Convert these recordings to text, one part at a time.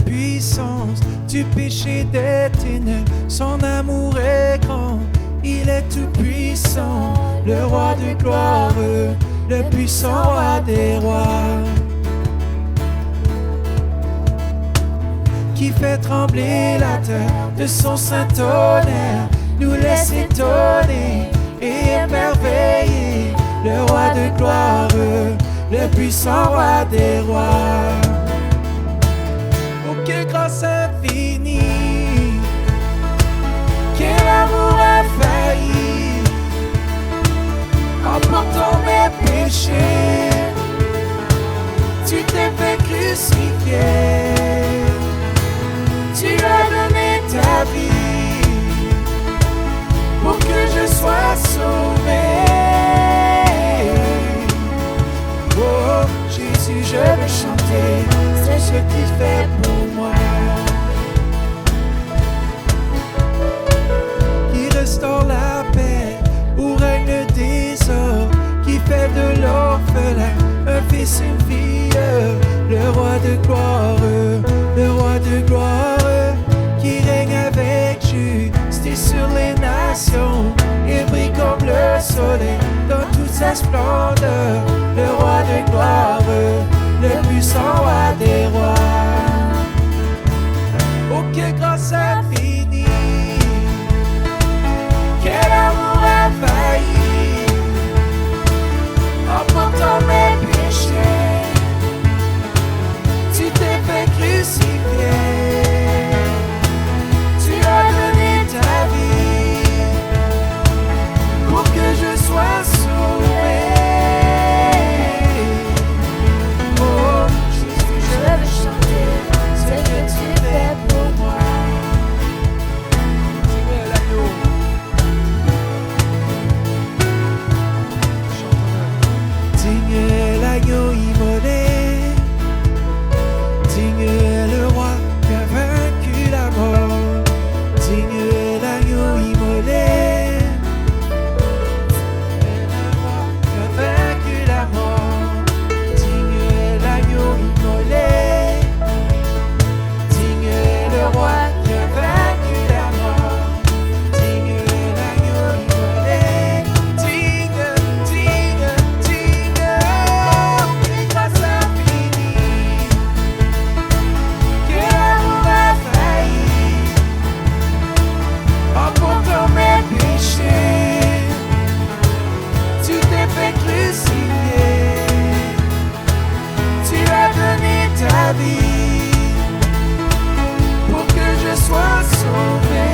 puissance du péché des ténèbres. Son amour est grand, il est tout puissant, le roi de gloire, le puissant roi des rois. Qui fait trembler la terre de son saint tonnerre, nous laisse étonner et émerveiller, le roi de gloire, le puissant roi des rois. Oh, quelle grâce infinie, quel amour infaillible, en portant mes péchés, tu t'es fait crucifier, tu as donné ta vie pour que je sois sauvé. Oh Jésus, je veux chanter, c'est ce qu'il fait pour moi. Qui restaure la paix où règne le désordre, qui fait de l'orphelin un fils, une fille, le roi de gloire, le roi de gloire, qui règne avec justice sur les nations et brille comme le soleil dans toute sa splendeur, le roi de gloire, le puissant roi des rois. Oh, quelle grâce infinie, quel amour infaillible, en portant mes péchés, tu t'es fait crucifier, tu as donné ta vie pour que je sois sauvé. Oh Jésus, je veux chanter ce que tu fais pour moi. Digne l'agneau, digne l'agneau immolé, digne le roi qui a vaincu la mort, digne l'agneau immolé, le roi qui a vaincu la mort, digne l'agneau immolé, digne le roi qui a vaincu la mort, digne l'agneau immolé, digne, quelle grâce infinie, quel amour infaillible, en portant mes péchés, tu t'es fait crucifier, tu as donné ta vie pour que je sois sauvé.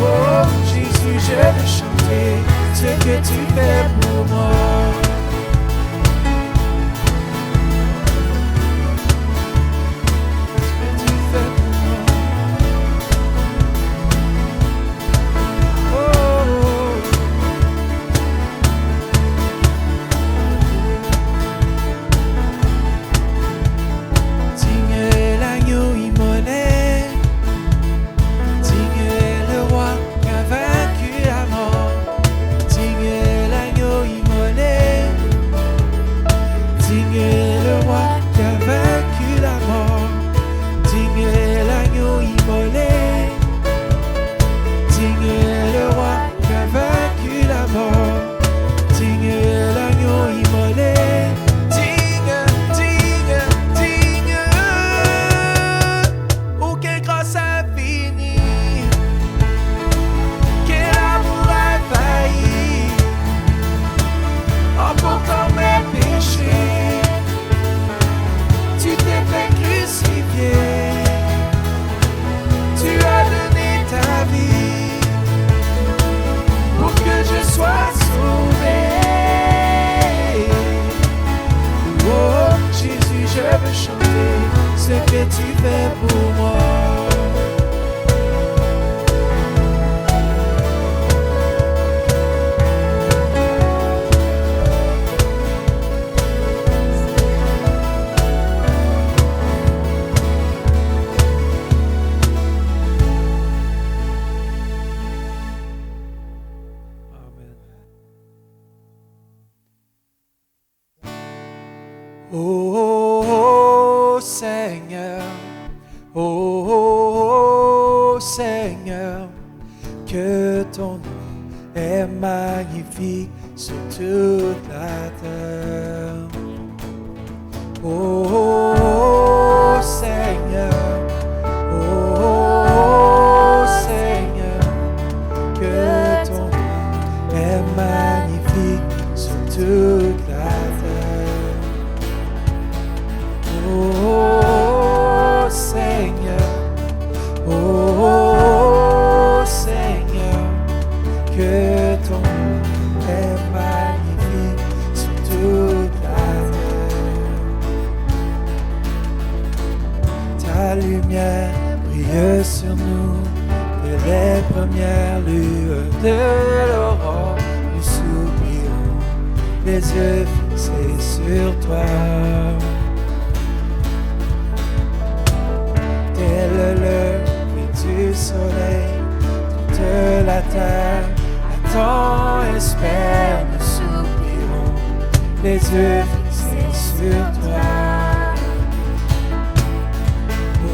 Oh Jésus, je veux chanter ce que tu fais pour moi. Ce que tu fais pour moi. Oh, digne l'agneau immolé, digne le roi qui a vaincu la mort, digne l'agneau immolé, digne le roi qui a vaincu la mort, digne l'agneau immolé, digne le roi qui a vaincu la mort, digne l'agneau immolé, digne, oh quelle grâce infinie, quel amour infaillible, en portant mes péchés, tu t'es fait crucifier, tu as donné ta vie pour que je sois sauvé. Oh Jésus, je veux chanter ce que tu fais pour moi. Oh, oh, oh. que ton nom est magnifique sur toute la terre. Oh Seigneur, oh Seigneur, que ton nom est magnifique sur toute la terre. Oh Seigneur, oh Seigneur, que ton nom est magnifique sur toute la terre. Ta lumière brille sur nous, dès les premières lueurs de l'aurore, nous soupirons, les yeux fixés sur toi. Dès le lever du soleil, toute la terre attend, espère, nous soupirons, les yeux fixés sur toi.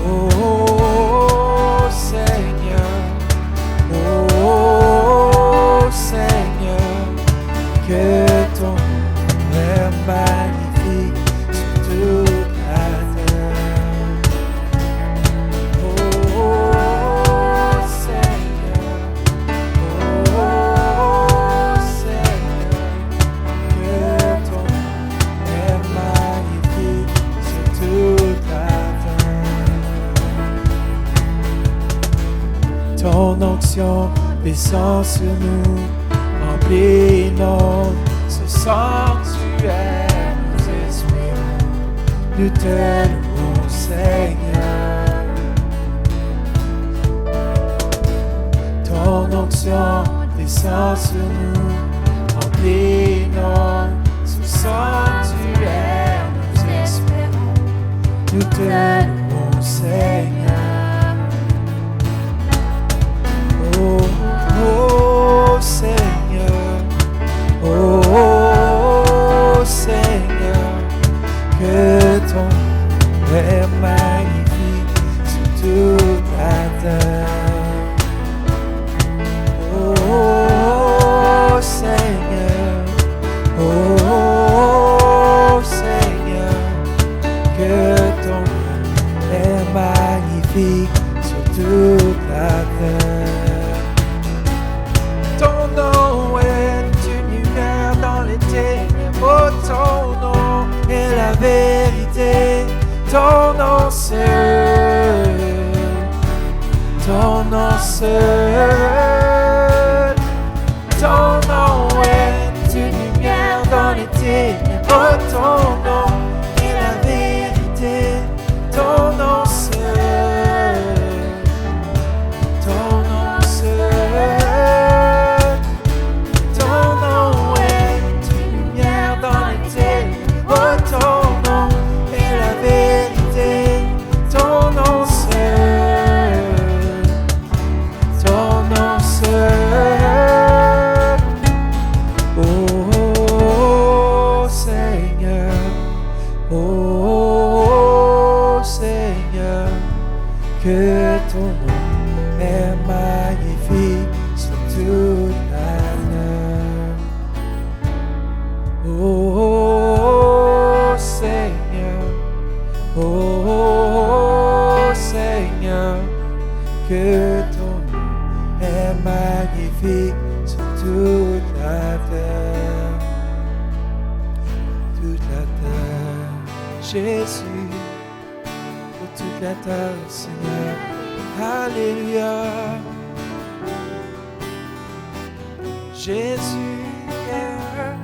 Oh Seigneur, oh Seigneur, que ton nom est magnifique sur toute la terre. Oh Seigneur, que ton nom est magnifique sur toute la terre. Ton onction descend sur nous, remplit ce sanctuaire, nous espérons, nous te louons, Seigneur. Ton onction descend sur nous, remplit ce sanctuaire, nous espérons, nous te louons, Seigneur. Oh, oh Seigneur, oh Seigneur, que ton nom est magnifique sur toute la terre. Oh Seigneur, oh Seigneur, que ton nom est magnifique sur toute la terre. Ton nom est une lumière dans les ténèbres, oh, ton nom est la vérité, ton nom seul, ton nom seul. Ton nom est une lumière dans les ténèbres, oh, ton nom est la vérité, ton nom seul, ton nom seul. Ton nom est une lumière dans les ténèbres, oh, ton nom est la vérité, ton nom seul, ton nom seul. Oh Seigneur, oh Seigneur, que ton nom est magnifique sur toute la terre. Oh Seigneur, oh Seigneur, que ton nom est magnifique sur toute la terre. Toute la terre, Jésus, pour toute la terre, Seigneur. Alléluia. Jésus, yeah.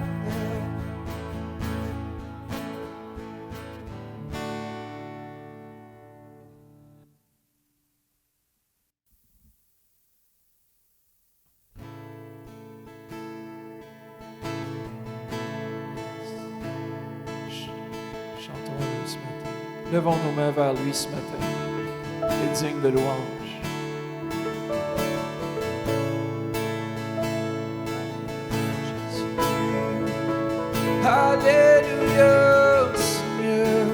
Chantons-le ce matin. Levons nos mains vers lui ce matin. Il est digne de louange. Alléluia, Seigneur.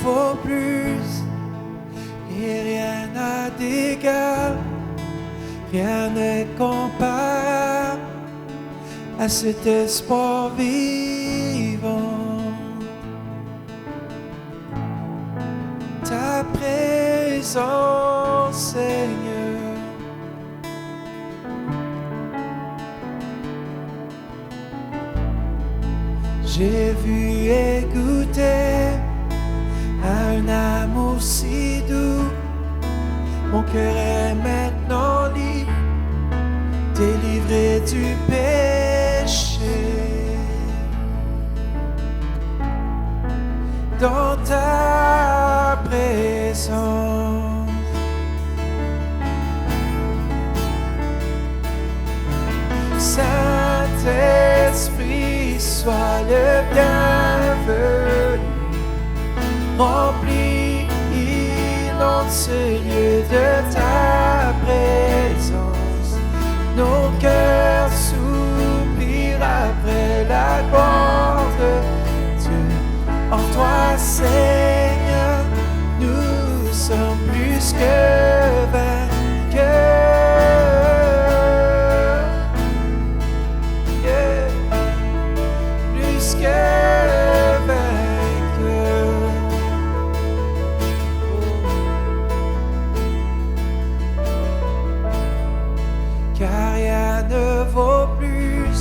vaut plus et rien n'a d'égal, rien n'est comparable à cet espoir vivant. Ta présence, Seigneur, j'ai vu et goûté à un amour si doux. Mon cœur est maintenant libre, délivré du péché. Dans ta présence, Saint-Esprit, sois le bienvenu. Remplis ce lieu de ta présence. Nos cœurs soupirent après la gloire de Dieu. En toi, Seigneur, nous sommes plus que vainqueurs. Yeah. Plus que vainqueurs. Car rien ne vaut plus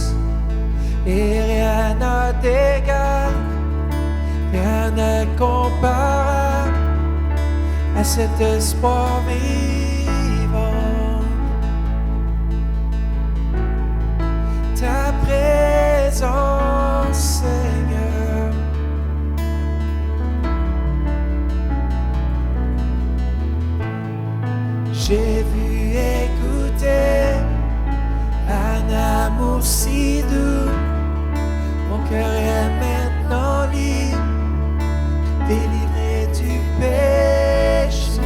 et rien n'a d'égal, rien n'est comparable à cet espoir vivant. Ta présence, Seigneur, j'ai vu et goûté un amour si doux. Mon cœur est maintenant libre, délivré du péché.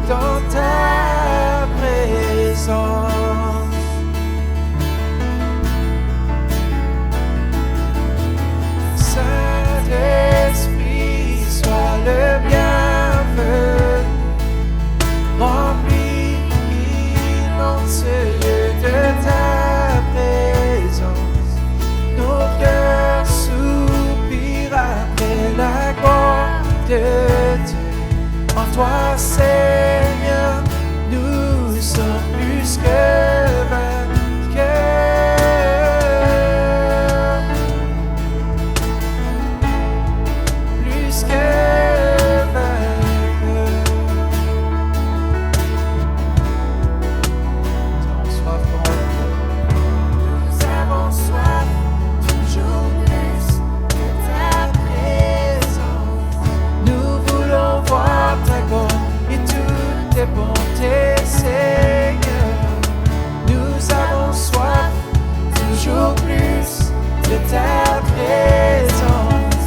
Dans ta présence, Saint-Esprit, sois le bienvenu. Remplis ce lieu de ta présence. Nos cœurs soupirent après la gloire de Dieu. En toi, Seigneur, nous sommes plus que vainqueurs. Plus que bonté, Seigneur, nous avons soif, toujours plus de ta présence.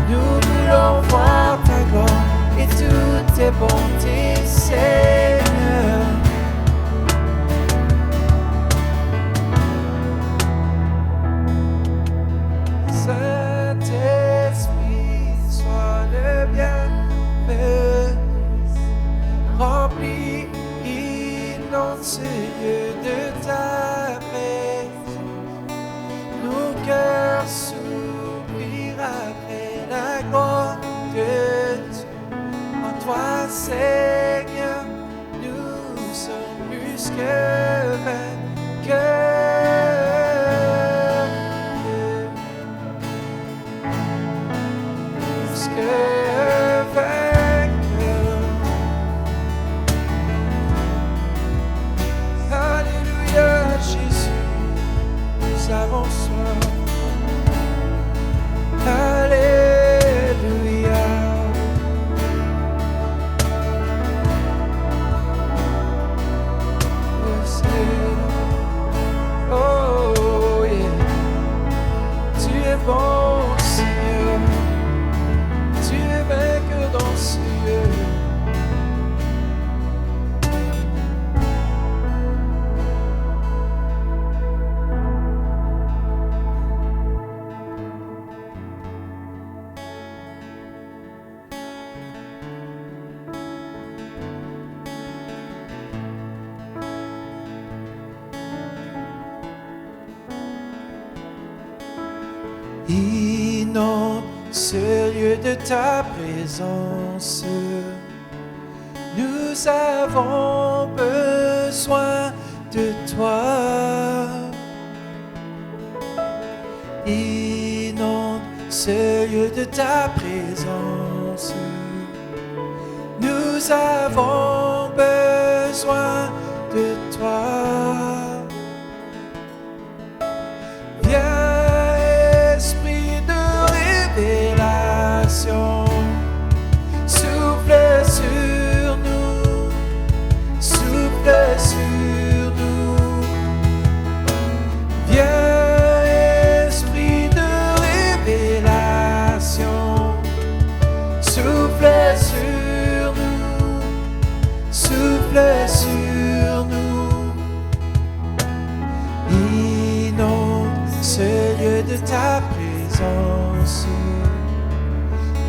Nous voulons voir ta gloire et toutes tes bontés, Seigneur. Saint-Esprit, sois le bienvenu. Remplis, inonde ce lieu de ta présence. Nos cœurs soupirent après la gloire de Dieu. En toi, Seigneur, nous sommes plus que vainqueurs. Plus que vainqueurs. Alléluia, Jésus, nous avons soif. Alléluia. Oh, yeah. Tu es bon, Seigneur. Tu es vainqueur dans ce lieu. Inonde ce lieu de ta présence. Nous avons besoin de toi. Inonde ce lieu de ta présence. Nous avons besoin de toi. Viens, esprit de révélation, souffle sur nous, souffle sur nous. Viens, esprit de révélation, souffle sur nous, souffle sur nous. Inonde ce lieu de ta présence.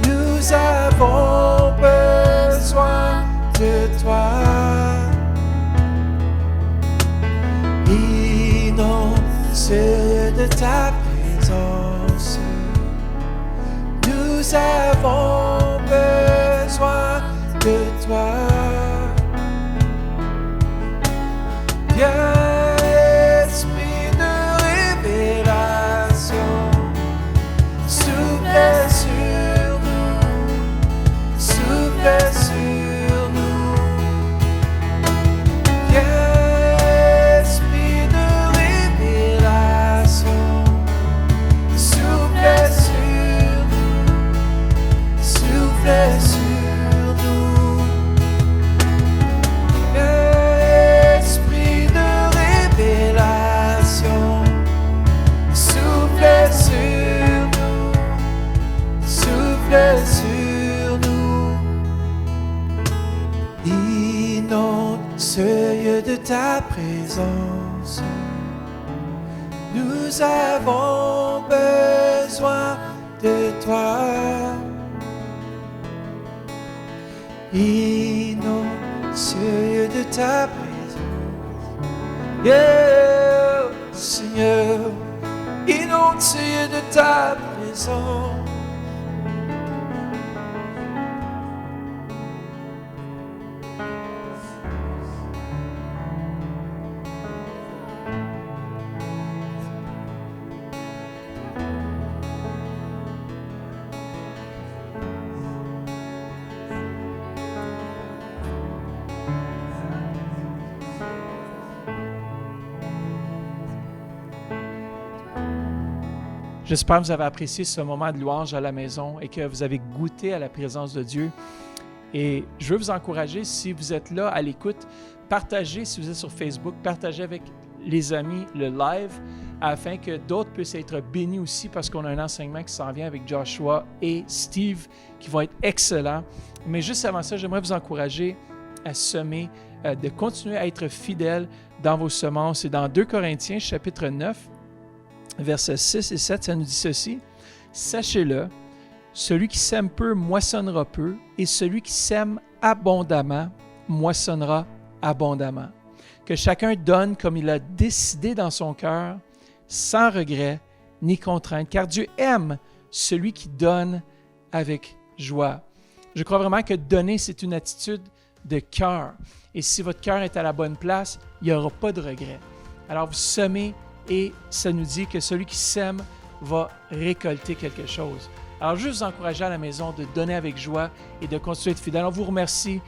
Nous avons besoin de toi. Inonde ce lieu de ta présence. Nous avons besoin de toi. Viens, esprit de révélation, souffle sur nous, souffle sur nous. Viens, esprit de révélation, souffle sur nous, souffle sur nous. Esprit de révélation, souffle sur nous, souffle sur nous. Inonde ce lieu de ta présence. Nous avons besoin de toi. Inonde ce lieu de ta présence. Yeah, Seigneur, inonde ce lieu de ta présence. J'espère que vous avez apprécié ce moment de louange à la maison et que vous avez goûté à la présence de Dieu. Et je veux vous encourager, si vous êtes là à l'écoute, partagez, si vous êtes sur Facebook, partagez avec les amis le live afin que d'autres puissent être bénis aussi parce qu'on a un enseignement qui s'en vient avec Joshua et Steve qui vont être excellents. Mais juste avant ça, j'aimerais vous encourager à semer, de continuer à être fidèles dans vos semences. Et dans 2 Corinthiens, chapitre 9, versets 6 et 7, ça nous dit ceci. « Sachez-le, celui qui sème peu moissonnera peu, et celui qui sème abondamment moissonnera abondamment. Que chacun donne comme il a décidé dans son cœur, sans regret ni contrainte, car Dieu aime celui qui donne avec joie. » Je crois vraiment que donner, c'est une attitude de cœur. Et si votre cœur est à la bonne place, il n'y aura pas de regret. Alors vous semez, et ça nous dit que celui qui sème va récolter quelque chose. Alors, je veux vous encourager à la maison de donner avec joie et de continuer à être fidèle. On vous remercie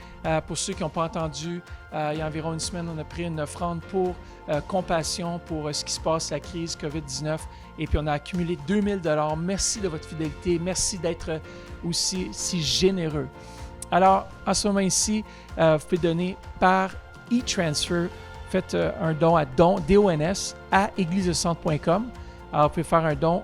pour ceux qui n'ont pas entendu. Il y a environ une semaine, on a pris une offrande pour compassion, pour ce qui se passe, la crise COVID-19. Et puis, on a accumulé 2000 $. Merci de votre fidélité. Merci d'être aussi si généreux. Alors, en ce moment ici, vous pouvez donner par e-transfer. Faites un don à DONS à églisecentre.com. Alors, vous pouvez faire un don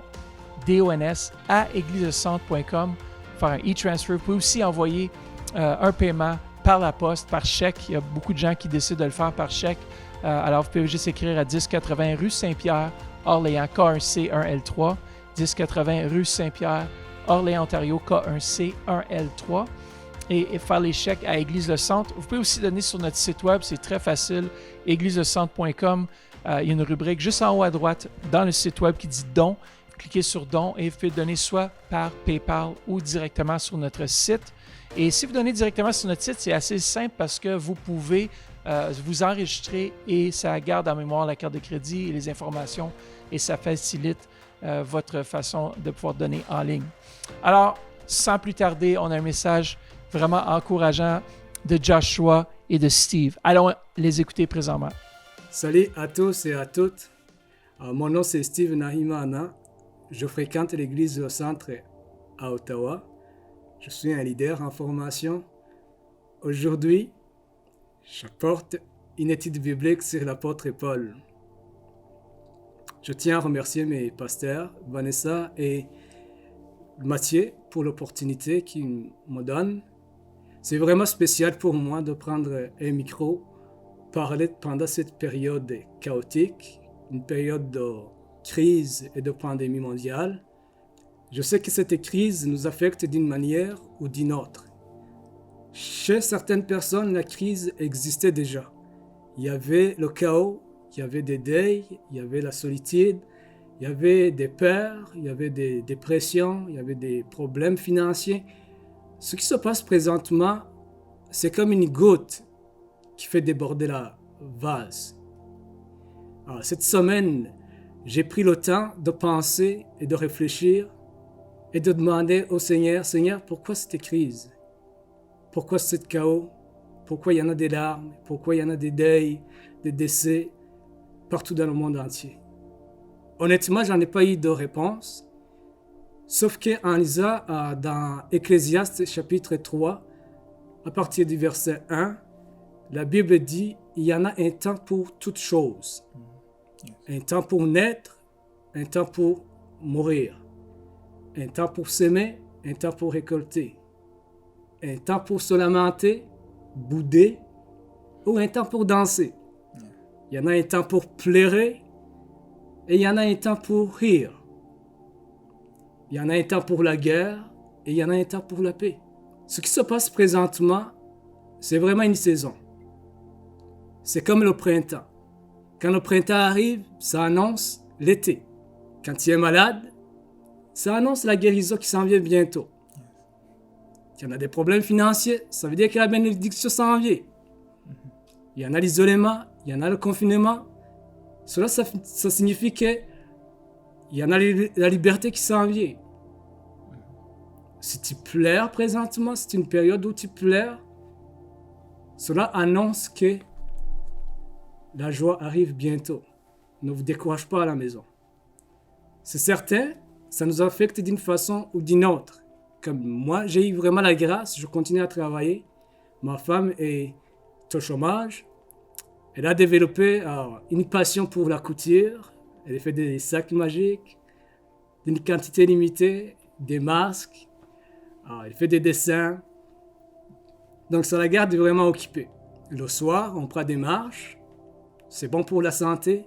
DONS à églisecentre.com, faire un e-transfer. Vous pouvez aussi envoyer un paiement par la poste, par chèque. Il y a beaucoup de gens qui décident de le faire par chèque. Alors, vous pouvez juste écrire à 1080 rue Saint-Pierre, Orléans, K1C1L3. 1080 rue Saint-Pierre, Orléans, Ontario, K1C1L3. Et faire les chèques à Église Le Centre. Vous pouvez aussi donner sur notre site web, c'est très facile, églisecentre.com. Il y a une rubrique juste en haut à droite dans le site web qui dit « Don ». cliquez sur don et vous pouvez donner soit par PayPal ou directement sur notre site. Et si vous donnez directement sur notre site, c'est assez simple parce que vous pouvez vous enregistrer et ça garde en mémoire la carte de crédit et les informations et ça facilite votre façon de pouvoir donner en ligne. Alors, sans plus tarder, on a un message vraiment encourageant de Joshua et de Steve. Allons les écouter présentement. Salut à tous et à toutes. Mon nom c'est Steve Nahimana. Je fréquente l'église au centre à Ottawa. Je suis un leader en formation. Aujourd'hui, j'apporte une étude biblique sur l'apôtre Paul. Je tiens à remercier mes pasteurs, Vanessa et Mathieu, pour l'opportunité qu'ils me donnent. C'est vraiment spécial pour moi de prendre un micro, parler pendant cette période chaotique, une période de crise et de pandémie mondiale. Je sais que cette crise nous affecte d'une manière ou d'une autre. Chez certaines personnes, la crise existait déjà. Il y avait le chaos, il y avait des deuils, il y avait la solitude, il y avait des peurs, il y avait des dépressions, il y avait des problèmes financiers. Ce qui se passe présentement, c'est comme une goutte qui fait déborder la vase. Alors, cette semaine, j'ai pris le temps de penser et de réfléchir et de demander au Seigneur, Seigneur, pourquoi cette crise? Pourquoi ce chaos? Pourquoi il y en a des larmes? Pourquoi il y en a des deuils, des décès partout dans le monde entier? Honnêtement, je n'en ai pas eu de réponse. Sauf qu'en lisant dans Ecclésiaste chapitre 3, à partir du verset 1, la Bible dit il y en a un temps pour toutes choses. Un temps pour naître, un temps pour mourir. Un temps pour s'aimer, un temps pour récolter. Un temps pour se lamenter, bouder, ou un temps pour danser. Il y en a un temps pour pleurer, et il y en a un temps pour rire. Il y en a un temps pour la guerre, et il y en a un temps pour la paix. Ce qui se passe présentement, c'est vraiment une saison. C'est comme le printemps. Quand le printemps arrive, ça annonce l'été. Quand tu es malade, ça annonce la guérison qui s'en vient bientôt. Quand il y en a des problèmes financiers, ça veut dire que la bénédiction s'en vient. Il y en a l'isolement, il y en a le confinement. Cela, ça signifie qu'il y en a la liberté qui s'en vient. Si tu pleures présentement, c'est une période où tu pleures, cela annonce que la joie arrive bientôt. Ne vous décourage pas à la maison. C'est certain, ça nous affecte d'une façon ou d'une autre. Comme moi, j'ai eu vraiment la grâce, je continue à travailler. Ma femme est au chômage. Elle a développé une passion pour la couture. Elle fait des sacs magiques, d'une quantité limitée, des masques. Elle fait des dessins. Donc ça la garde vraiment occupée. Le soir, on prend des marches. C'est bon pour la santé.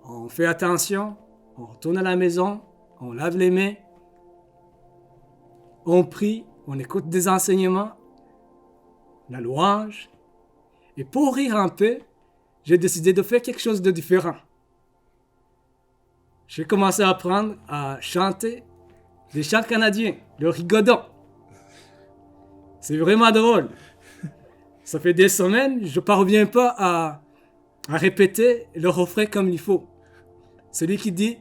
On fait attention. On retourne à la maison. On lave les mains. On prie. On écoute des enseignements. La louange. Et pour rire un peu, j'ai décidé de faire quelque chose de différent. J'ai commencé à apprendre à chanter des chants canadiens, le rigodon. C'est vraiment drôle. Ça fait des semaines, je ne parviens pas à répéter le refrain comme il faut. Celui qui dit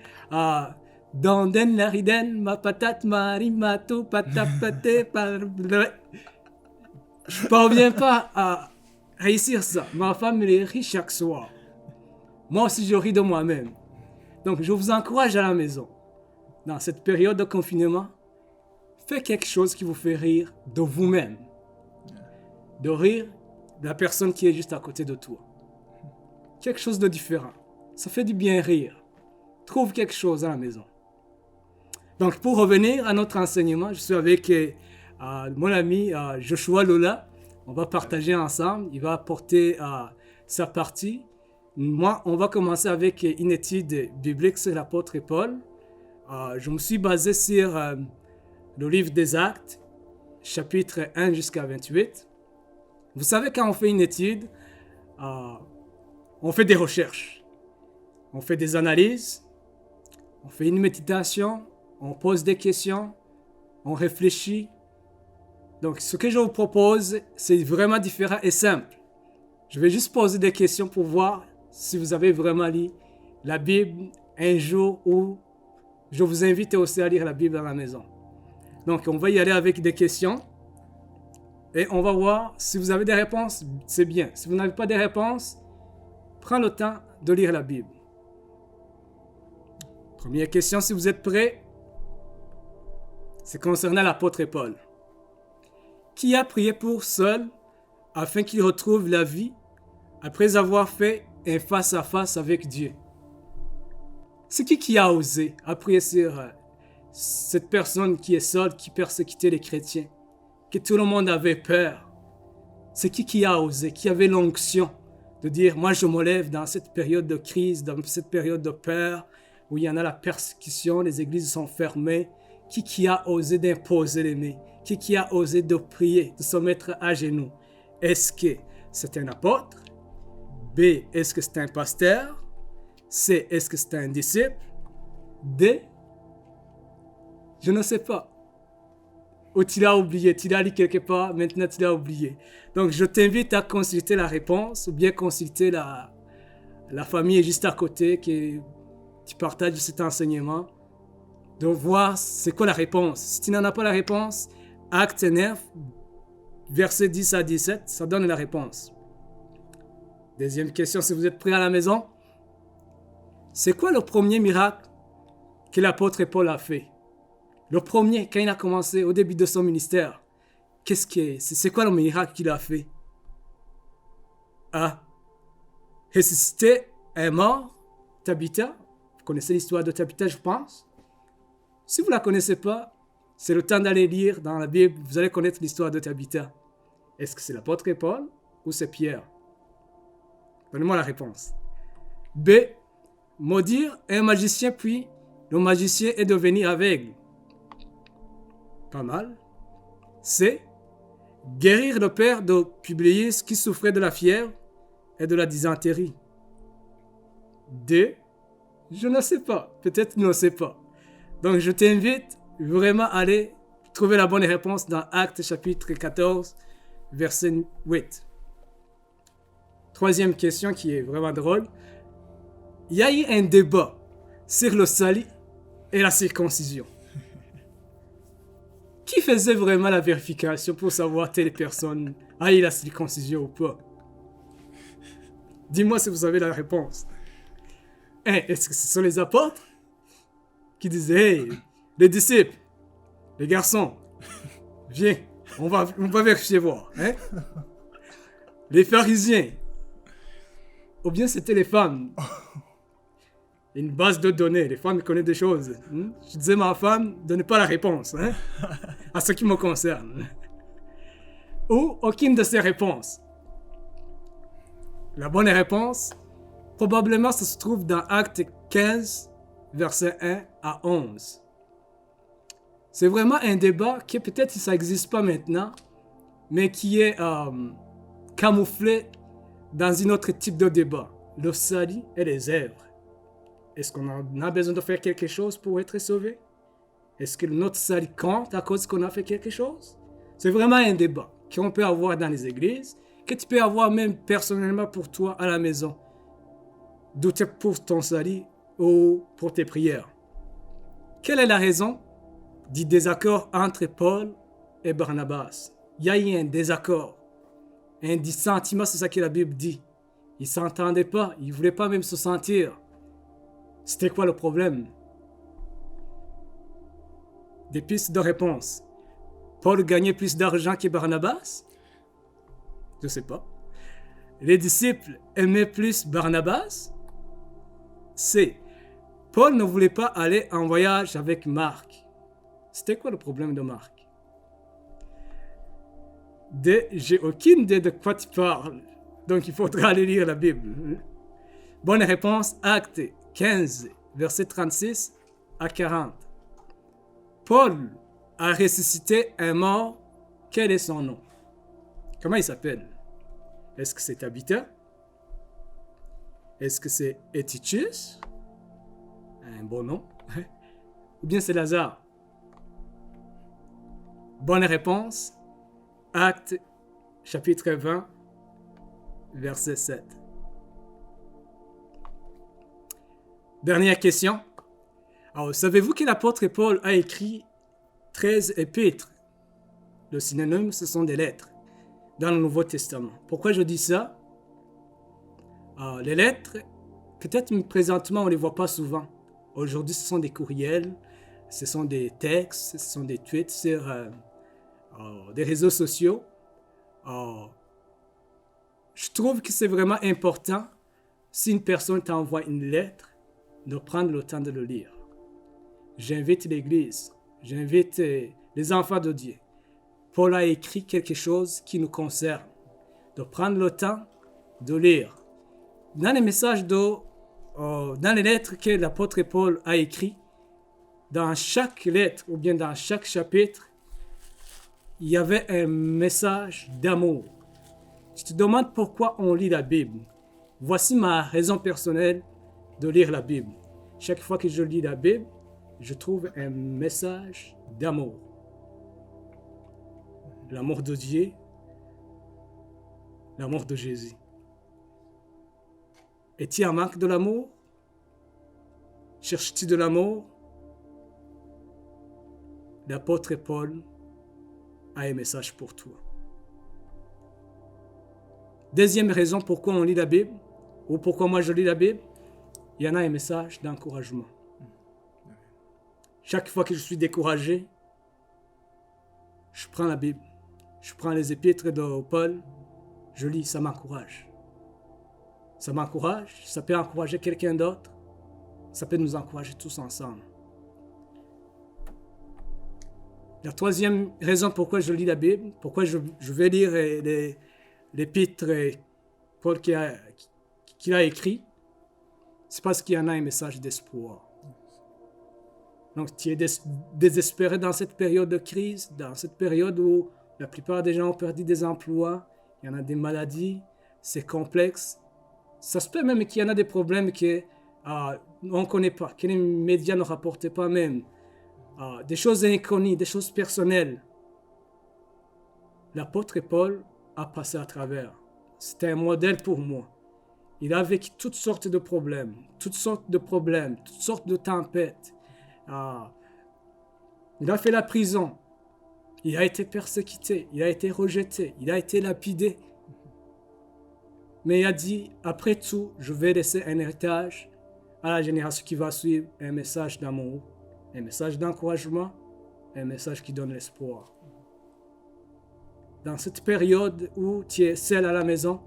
Donden la riden, ma patate, ma rimato, patapate, par. Je ne parviens pas à réussir ça. Ma femme elle rit chaque soir. Moi aussi, je ris de moi-même. Donc, je vous encourage à la maison. Dans cette période de confinement, faites quelque chose qui vous fait rire de vous-même. De rire de la personne qui est juste à côté de toi. Quelque chose de différent. Ça fait du bien rire. Trouve quelque chose à la maison. Donc, pour revenir à notre enseignement, je suis avec mon ami Joshua Lola. On va partager ensemble. Il va apporter sa partie. Moi, on va commencer avec une étude biblique sur l'apôtre Paul. Je me suis basé sur le livre des Actes, chapitre 1 jusqu'à 28. Vous savez, quand on fait une étude, on fait des recherches, on fait des analyses, on fait une méditation, on pose des questions, on réfléchit. Donc, ce que je vous propose, c'est vraiment différent et simple. Je vais juste poser des questions pour voir si vous avez vraiment lu la Bible un jour où je vous invite aussi à lire la Bible à la maison. Donc, on va y aller avec des questions et on va voir si vous avez des réponses, c'est bien. Si vous n'avez pas de réponses, prends le temps de lire la Bible. Première question, si vous êtes prêts, c'est concernant l'apôtre Paul. Qui a prié pour Saul afin qu'il retrouve la vie après avoir fait un face-à-face avec Dieu? C'est qui a osé prier sur cette personne qui est Saul, qui persécutait les chrétiens, que tout le monde avait peur? C'est qui a osé, qui avait l'onction de dire, moi je me lève dans cette période de crise, dans cette période de peur, où il y en a la persécution, les églises sont fermées. Qui a osé d'imposer les mains? Qui a osé de prier, de se mettre à genoux? Est-ce que c'est un apôtre? B, est-ce que c'est un pasteur? C, est-ce que c'est un disciple? D, je ne sais pas. Ou tu l'as oublié, tu l'as lu quelque part, maintenant tu l'as oublié. Donc je t'invite à consulter la réponse ou bien consulter la famille juste à côté qui partage cet enseignement. De voir c'est quoi la réponse. Si tu n'en as pas la réponse, Acte 9, versets 10 à 17, ça donne la réponse. Deuxième question, si vous êtes prêts à la maison. C'est quoi le premier miracle que l'apôtre Paul a fait? Le premier, quand il a commencé au début de son ministère, c'est quoi le miracle qu'il a fait? A. Ressusciter un mort, Tabitha. Vous connaissez l'histoire de Tabitha, je pense. Si vous ne la connaissez pas, c'est le temps d'aller lire dans la Bible, vous allez connaître l'histoire de Tabitha. Est-ce que c'est l'apôtre Paul ou c'est Pierre? Donnez-moi la réponse. B. Maudire un magicien, puis le magicien est devenu aveugle. Pas mal. C. Guérir le père de Publius qui souffrait de la fièvre et de la dysenterie. D. Je ne sais pas. Peut-être tu ne sais pas. Donc, je t'invite vraiment à aller trouver la bonne réponse dans Actes chapitre 14, verset 8. Troisième question qui est vraiment drôle. Il y a eu un débat sur le salut et la circoncision. Qui faisait vraiment la vérification pour savoir telle personne a eu la circoncision ou pas? Dis-moi si vous avez la réponse. Est-ce que ce sont les apôtres qui disaient, hey, les disciples, les garçons, viens, on va vérifier voir. Hein? Les pharisiens, ou bien c'était les femmes. Une base de données, les femmes connaissent des choses. Je disais ma femme, donnez pas la réponse à ce qui me concerne. Ou aucune de ces réponses. La bonne réponse, probablement, ça se trouve dans Acte 15, versets 1 à 11. C'est vraiment un débat qui peut-être ça n'existe pas maintenant, mais qui est camouflé dans un autre type de débat. Le salut et les œuvres. Est-ce qu'on a besoin de faire quelque chose pour être sauvé? Est-ce que notre salut compte à cause qu'on a fait quelque chose? C'est vraiment un débat qu'on peut avoir dans les églises, que tu peux avoir même personnellement pour toi à la maison. Douter pour ton salut ou pour tes prières. Quelle est la raison du désaccord entre Paul et Barnabas? Il y a eu un désaccord, un dissentiment, c'est ça que la Bible dit. Ils ne s'entendaient pas, ils ne voulaient pas même se sentir. C'était quoi le problème? Des pistes de réponse. Paul gagnait plus d'argent que Barnabas? Je ne sais pas. Les disciples aimaient plus Barnabas? C. Paul ne voulait pas aller en voyage avec Marc. C'était quoi le problème de Marc? D. J'ai aucune idée de quoi tu parles. Donc il faudra aller lire la Bible. Bonne réponse, Acte 15, verset 36 à 40. Paul a ressuscité un mort. Quel est son nom? Comment il s'appelle? Est-ce que c'est Tabitha? Est-ce que c'est Eutychus? Un bon nom. Ou bien c'est Lazare? Bonne réponse. Actes, chapitre 20, verset 7. Dernière question. Alors, savez-vous que l'apôtre Paul a écrit 13 épîtres? Le synonyme, ce sont des lettres dans le Nouveau Testament. Pourquoi je dis ça? Les lettres, peut-être présentement, on ne les voit pas souvent. Aujourd'hui, ce sont des courriels, ce sont des textes, ce sont des tweets sur des réseaux sociaux. Je trouve que c'est vraiment important, si une personne t'envoie une lettre, de prendre le temps de le lire. J'invite l'Église, j'invite les enfants de Dieu. Paul a écrit quelque chose qui nous concerne, de prendre le temps de lire. Dans les messages dans les lettres que l'apôtre Paul a écrites, dans chaque lettre ou bien dans chaque chapitre, il y avait un message d'amour. Je te demande pourquoi on lit la Bible. Voici ma raison personnelle de lire la Bible. Chaque fois que je lis la Bible, je trouve un message d'amour. L'amour de Dieu, l'amour de Jésus. Es-tu en manque de l'amour? Cherches-tu de l'amour? L'apôtre Paul a un message pour toi. Deuxième raison pourquoi on lit la Bible, ou pourquoi moi je lis la Bible, il y en a un message d'encouragement. Chaque fois que je suis découragé, je prends la Bible, je prends les épîtres de Paul, je lis, ça m'encourage. Ça m'encourage, ça peut encourager quelqu'un d'autre, ça peut nous encourager tous ensemble. La troisième raison pourquoi je lis la Bible, pourquoi je vais lire l'épître Paul qu'il a écrit, c'est parce qu'il y en a un message d'espoir. Donc tu es désespéré dans cette période de crise, dans cette période où la plupart des gens ont perdu des emplois, il y en a des maladies, c'est complexe. Ça se peut même qu'il y en a des problèmes qu'on ne connaît pas, que les médias ne rapportent pas même. Des choses inconnues, des choses personnelles. L'apôtre Paul a passé à travers. C'était un modèle pour moi. Il a vécu toutes sortes de problèmes, toutes sortes de tempêtes. Il a fait la prison. Il a été persécuté, il a été rejeté, il a été lapidé. Mais il a dit, après tout, je vais laisser un héritage à la génération qui va suivre, un message d'amour, un message d'encouragement, un message qui donne l'espoir. Dans cette période où tu es seul à la maison,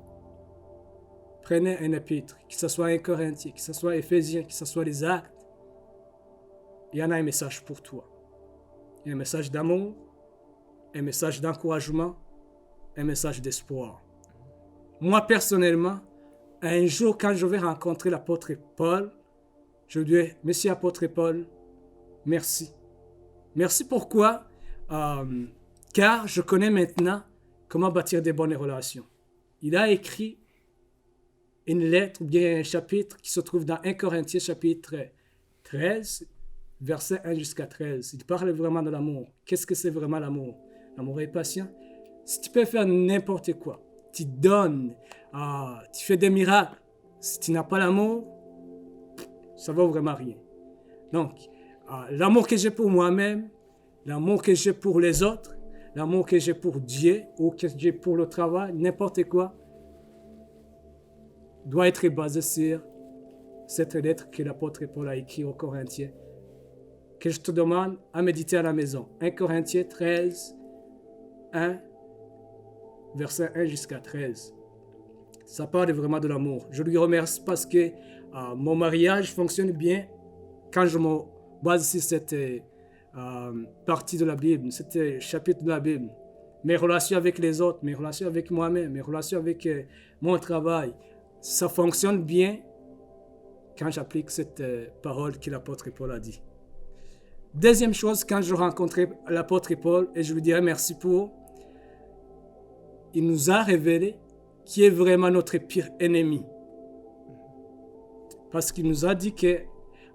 prenez un épître, que ce soit un Corinthien, que ce soit Éphésiens, que ce soit les Actes. Il y en a un message pour toi. Il y a un message d'amour, un message d'encouragement, un message d'espoir. Moi, personnellement, un jour, quand je vais rencontrer l'apôtre Paul, je lui dis, Monsieur apôtre Paul, merci. Merci pourquoi? Car je connais maintenant comment bâtir des bonnes relations. Il a écrit une lettre ou bien un chapitre qui se trouve dans 1 Corinthiens chapitre 13, verset 1 jusqu'à 13. Il parle vraiment de l'amour. Qu'est-ce que c'est vraiment l'amour? L'amour est patient. Si tu peux faire n'importe quoi, tu donnes, tu fais des miracles. Si tu n'as pas l'amour, ça ne vaut vraiment rien. Donc, l'amour que j'ai pour moi-même, l'amour que j'ai pour les autres, l'amour que j'ai pour Dieu ou que j'ai pour le travail, n'importe quoi, doit être basé sur cette lettre que l'apôtre Paul a écrite aux Corinthiens, que je te demande à méditer à la maison. 1 Corinthiens 13, 1, verset 1 jusqu'à 13. Ça parle vraiment de l'amour. Je lui remercie parce que mon mariage fonctionne bien quand je me base sur cette partie de la Bible, cet chapitre de la Bible. Mes relations avec les autres, mes relations avec moi-même, mes relations avec mon travail, ça fonctionne bien quand j'applique cette parole que l'apôtre Paul a dit. Deuxième chose, quand je rencontrais l'apôtre Paul, et je lui dirais merci pour, il nous a révélé qui est vraiment notre pire ennemi. Parce qu'il nous a dit que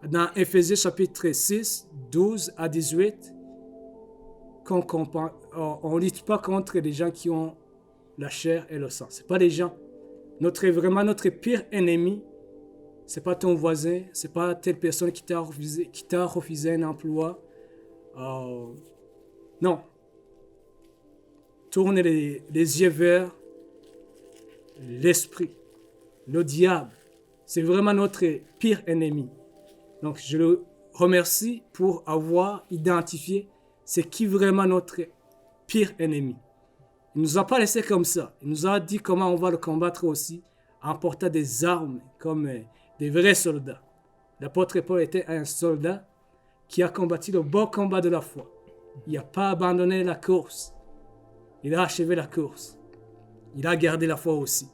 Dans Éphésiens chapitre 6, 12 à 18, on ne lutte pas contre les gens qui ont la chair et le sang. Ce pas les gens. Notre pire ennemi, ce n'est pas ton voisin, ce n'est pas telle personne qui t'a refusé un emploi. Non. Tourne les yeux vers l'esprit, le diable. C'est vraiment notre pire ennemi. Donc, je le remercie pour avoir identifié c'est qui vraiment notre pire ennemi. Il ne nous a pas laissé comme ça. Il nous a dit comment on va le combattre aussi en portant des armes comme des vrais soldats. L'apôtre Paul était un soldat qui a combattu le bon combat de la foi. Il n'a pas abandonné la course. Il a achevé la course. Il a gardé la foi aussi.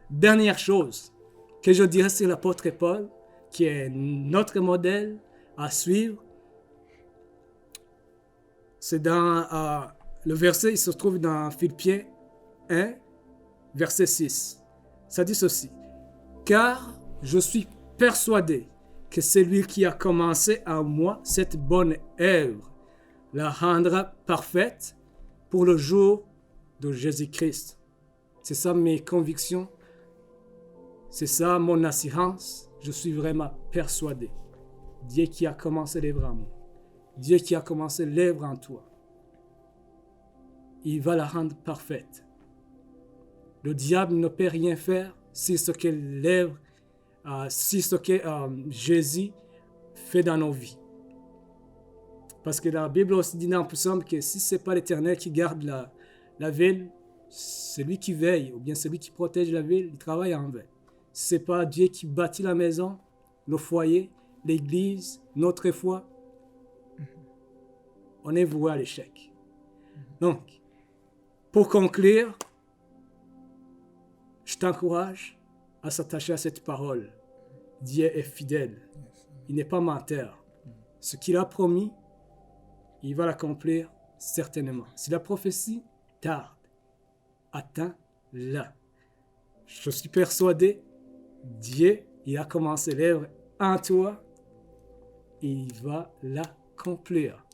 Dernière chose que je dirais sur l'apôtre Paul, qui est notre modèle à suivre, c'est dans le verset, il se trouve dans Philippiens 1, verset 6. Ça dit ceci. « Car je suis persuadé que celui qui a commencé en moi cette bonne œuvre la rendra parfaite pour le jour de Jésus-Christ. » C'est ça mes convictions. C'est ça mon assurance. Je suis vraiment persuadé. Dieu qui a commencé l'œuvre en moi. Dieu qui a commencé l'œuvre en toi. Il va la rendre parfaite. Le diable ne peut rien faire si ce que Jésus fait dans nos vies. Parce que la Bible aussi dit dans Psaume que si ce n'est pas l'Éternel qui garde la ville, celui qui veille, ou bien celui qui protège la ville, il travaille en vain. Si ce n'est pas Dieu qui bâtit la maison, le foyer, l'église, notre foi, on est voué à l'échec. Donc, pour conclure, je t'encourage à s'attacher à cette parole. Dieu est fidèle. Il n'est pas menteur. Ce qu'il a promis, il va l'accomplir certainement. Si la prophétie tarde, attends-la. Je suis persuadé, Dieu, il a commencé l'œuvre en toi et il va l'accomplir.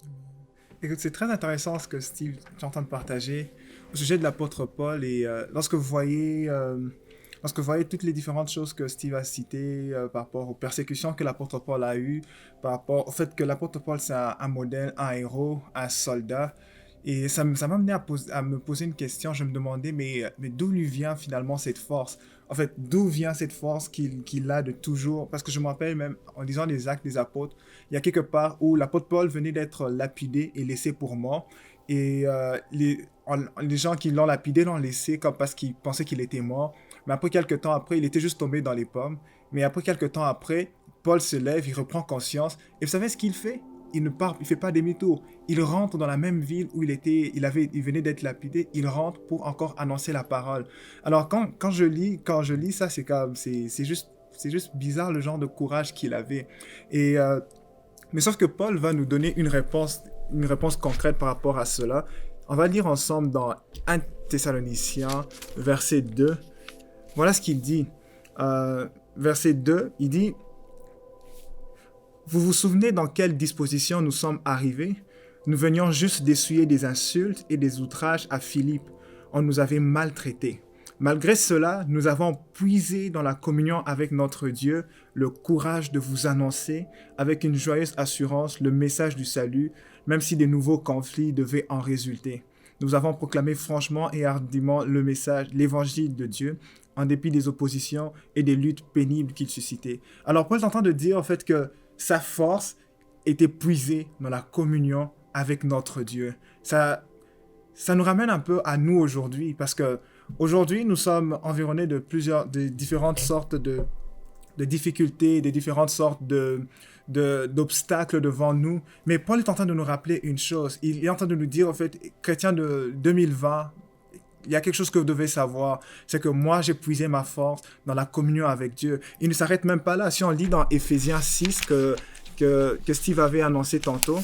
Écoute, c'est très intéressant ce que Steve est en train de partager au sujet de l'apôtre Paul. Et lorsque vous voyez toutes les différentes choses que Steve a citées par rapport aux persécutions que l'apôtre Paul a eues, par rapport au fait que l'apôtre Paul c'est un modèle, un héros, un soldat. Et ça m'a amené à me poser une question. Je me demandais, mais d'où lui vient finalement cette force? En fait, d'où vient cette force qu'il a de toujours? Parce que je me rappelle même, en lisant les Actes des Apôtres, il y a quelque part où l'apôtre Paul venait d'être lapidé et laissé pour mort. Et les gens qui l'ont lapidé l'ont laissé comme parce qu'ils pensaient qu'il était mort. Mais après quelques temps après, il était juste tombé dans les pommes. Mais après quelques temps après, Paul se lève, il reprend conscience. Et vous savez ce qu'il fait? Il ne part, il fait pas demi-tour. Il rentre dans la même ville où il venait d'être lapidé. Il rentre pour encore annoncer la parole. Alors quand je lis ça, c'est juste bizarre le genre de courage qu'il avait. Mais sauf que Paul va nous donner une réponse concrète par rapport à cela. On va lire ensemble dans 1 Thessaloniciens, verset 2. Voilà ce qu'il dit. Verset 2, il dit: vous vous souvenez dans quelle disposition nous sommes arrivés? Nous venions juste d'essuyer des insultes et des outrages à Philippe. On nous avait maltraités. Malgré cela, nous avons puisé dans la communion avec notre Dieu le courage de vous annoncer avec une joyeuse assurance le message du salut, même si de nouveaux conflits devaient en résulter. Nous avons proclamé franchement et hardiment le message, l'évangile de Dieu, en dépit des oppositions et des luttes pénibles qu'il suscitait. Alors Paul est en train de dire en fait que sa force était puisée dans la communion avec notre Dieu. Ça nous ramène un peu à nous aujourd'hui, parce que aujourd'hui nous sommes environnés de différentes sortes de difficultés, de différentes sortes d'obstacles devant nous. Mais Paul est en train de nous rappeler une chose. Il est en train de nous dire, en fait, chrétiens de 2020, il y a quelque chose que vous devez savoir, c'est que moi j'ai puisé ma force dans la communion avec Dieu. Il ne s'arrête même pas là. Si on lit dans Éphésiens 6 que Steve avait annoncé tantôt,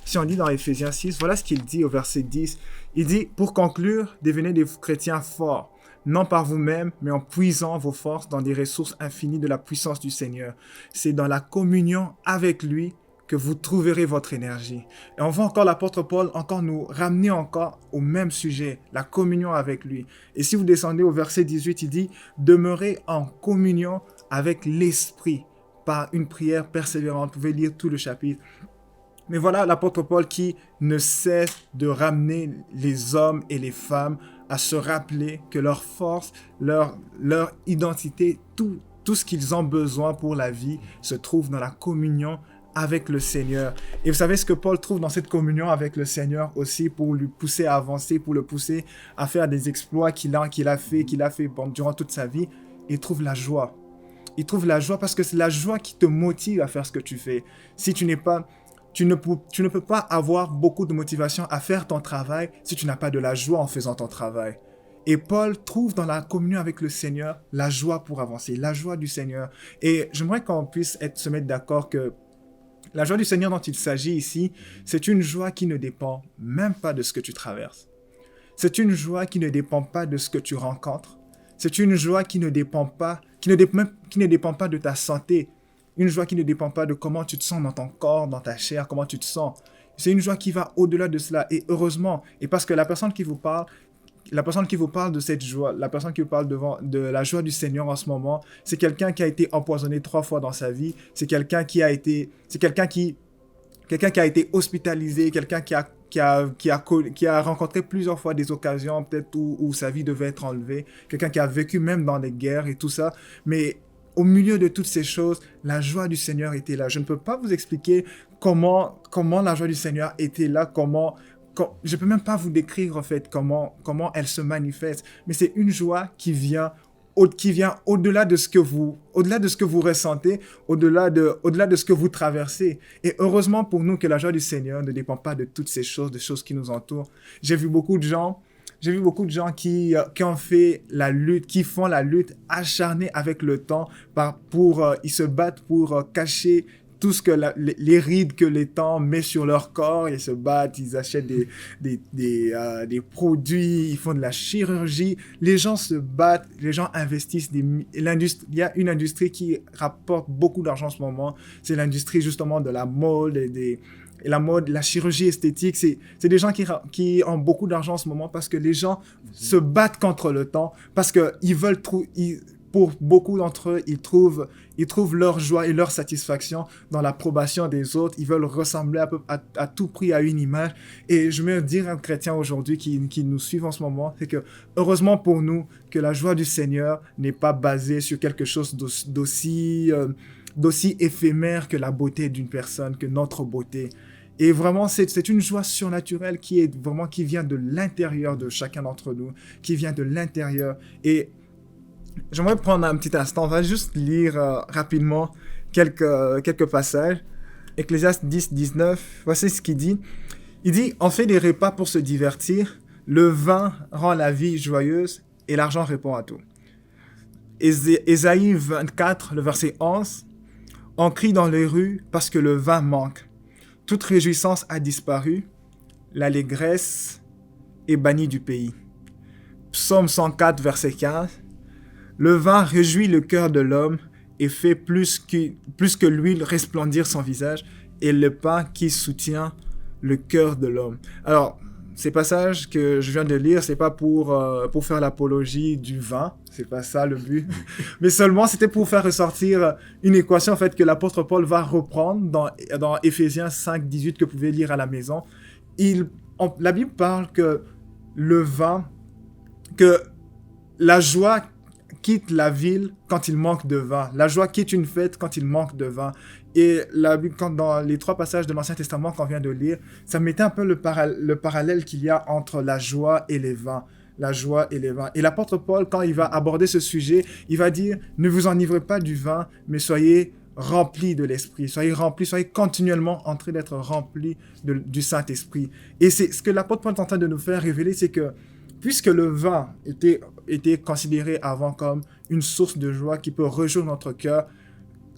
si on lit dans Éphésiens 6, voilà ce qu'il dit au verset 10. Il dit: pour conclure, devenez des chrétiens forts, non par vous-même, mais en puisant vos forces dans des ressources infinies de la puissance du Seigneur. C'est dans la communion avec lui que vous trouverez votre énergie. Et on voit encore l'apôtre Paul encore nous ramener encore au même sujet, la communion avec lui. Et si vous descendez au verset 18, il dit « Demeurez en communion avec l'Esprit par une prière persévérante. » Vous pouvez lire tout le chapitre. Mais voilà l'apôtre Paul qui ne cesse de ramener les hommes et les femmes à se rappeler que leur force, leur identité, tout ce qu'ils ont besoin pour la vie se trouve dans la communion avec le Seigneur. Et vous savez ce que Paul trouve dans cette communion avec le Seigneur aussi pour lui pousser à avancer, pour le pousser à faire des exploits qu'il a fait durant toute sa vie. Il trouve la joie. Il trouve la joie parce que c'est la joie qui te motive à faire ce que tu fais. Si tu ne peux pas avoir beaucoup de motivation à faire ton travail si tu n'as pas de la joie en faisant ton travail. Et Paul trouve dans la communion avec le Seigneur la joie pour avancer, la joie du Seigneur. Et j'aimerais qu'on puisse se mettre d'accord que la joie du Seigneur dont il s'agit ici, c'est une joie qui ne dépend même pas de ce que tu traverses. C'est une joie qui ne dépend pas de ce que tu rencontres. C'est une joie qui ne dépend pas de ta santé. Une joie qui ne dépend pas de comment tu te sens dans ton corps, dans ta chair, comment tu te sens. C'est une joie qui va au-delà de cela. Et heureusement, et parce que la personne qui vous parle de cette joie, la personne qui vous parle de la joie du Seigneur en ce moment, c'est quelqu'un qui a été empoisonné 3 fois dans sa vie. C'est quelqu'un qui a été hospitalisé, quelqu'un qui a rencontré plusieurs fois des occasions peut-être où sa vie devait être enlevée, quelqu'un qui a vécu même dans les guerres et tout ça. Mais au milieu de toutes ces choses, la joie du Seigneur était là. Je ne peux pas vous expliquer comment la joie du Seigneur était là, je ne peux même pas vous décrire en fait comment elle se manifeste, mais c'est une joie qui vient au-delà de ce que vous ressentez, au-delà de ce que vous traversez. Et heureusement pour nous que la joie du Seigneur ne dépend pas de toutes ces choses, des choses qui nous entourent. J'ai vu beaucoup de gens qui ont fait la lutte, qui font la lutte acharnée avec le temps ils se battent pour cacher tout ce que les rides que le temps met sur leur corps. Ils se battent, ils achètent des produits, ils font de la chirurgie. Les gens se battent, les gens investissent. Il y a une industrie qui rapporte beaucoup d'argent en ce moment. C'est l'industrie justement de la mode, la chirurgie esthétique. C'est des gens qui ont beaucoup d'argent en ce moment parce que les gens se battent contre le temps, parce qu'ils veulent pour beaucoup d'entre eux, ils trouvent leur joie et leur satisfaction dans l'approbation des autres. Ils veulent ressembler à tout prix à une image. Et je veux dire aux chrétiens aujourd'hui qui nous suivent en ce moment, c'est que heureusement pour nous que la joie du Seigneur n'est pas basée sur quelque chose d'aussi éphémère que la beauté d'une personne, que notre beauté. Et vraiment, c'est une joie surnaturelle qui vient de l'intérieur de chacun d'entre nous, qui vient de l'intérieur. Et j'aimerais prendre un petit instant, on va juste lire rapidement quelques passages. Ecclésiaste 10, 19, voici ce qu'il dit. Il dit « On fait des repas pour se divertir, le vin rend la vie joyeuse et l'argent répond à tout. » Ésaïe 24, le verset 11. « On crie dans les rues parce que le vin manque. Toute réjouissance a disparu, l'allégresse est bannie du pays. » Psaume 104, verset 15. Le vin réjouit le cœur de l'homme et fait plus que l'huile resplendir son visage, et le pain qui soutient le cœur de l'homme. Alors, ces passages que je viens de lire, c'est pas pour faire l'apologie du vin, c'est pas ça le but, mais seulement c'était pour faire ressortir une équation en fait que l'apôtre Paul va reprendre dans Éphésiens 5, 18 que vous pouvez lire à la maison. La Bible parle que la joie quitte la ville quand il manque de vin. La joie quitte une fête quand il manque de vin. Et la Bible, dans les 3 passages de l'Ancien Testament qu'on vient de lire, ça mettait un peu le parallèle qu'il y a entre la joie et les vins. La joie et les vins. Et l'apôtre Paul, quand il va aborder ce sujet, il va dire « Ne vous enivrez pas du vin, mais soyez remplis de l'Esprit. Soyez continuellement en train d'être remplis du Saint-Esprit. » Et c'est ce que l'apôtre Paul est en train de nous faire révéler, c'est que puisque le vin était considéré avant comme une source de joie qui peut réjouir notre cœur,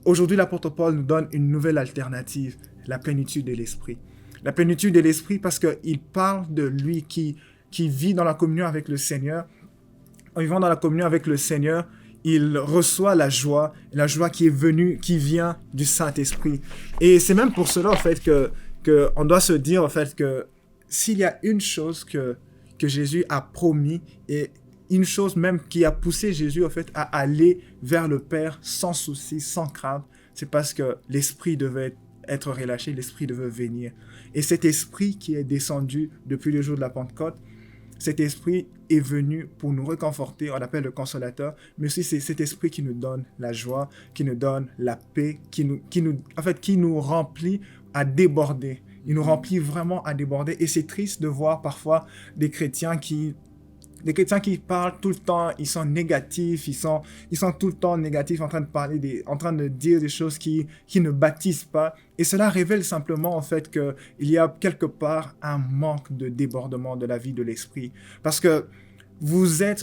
aujourd'hui l'apôtre Paul nous donne une nouvelle alternative, la plénitude de l'esprit. La plénitude de l'esprit parce qu'il parle de lui qui vit dans la communion avec le Seigneur. en vivant dans la communion avec le Seigneur, il reçoit la joie qui est venue, qui vient du Saint-Esprit. Et c'est même pour cela, en fait, que on doit se dire, en fait, que s'il y a une chose que Jésus a promis, et une chose même qui a poussé Jésus, en fait, à aller vers le Père sans souci, sans crainte, c'est parce que l'Esprit devait être relâché, l'Esprit devait venir. Et cet Esprit qui est descendu depuis le jour de la Pentecôte, cet Esprit est venu pour nous réconforter, on l'appelle le Consolateur, mais aussi c'est cet Esprit qui nous donne la joie, qui nous donne la paix, qui nous remplit à déborder. Il nous remplit vraiment à déborder. Et c'est triste de voir parfois des chrétiens qui parlent tout le temps, ils sont négatifs, ils sont tout le temps négatifs, en train de dire des choses qui ne bâtissent pas. Et cela révèle simplement, en fait, qu'il y a quelque part un manque de débordement de la vie de l'esprit. Parce que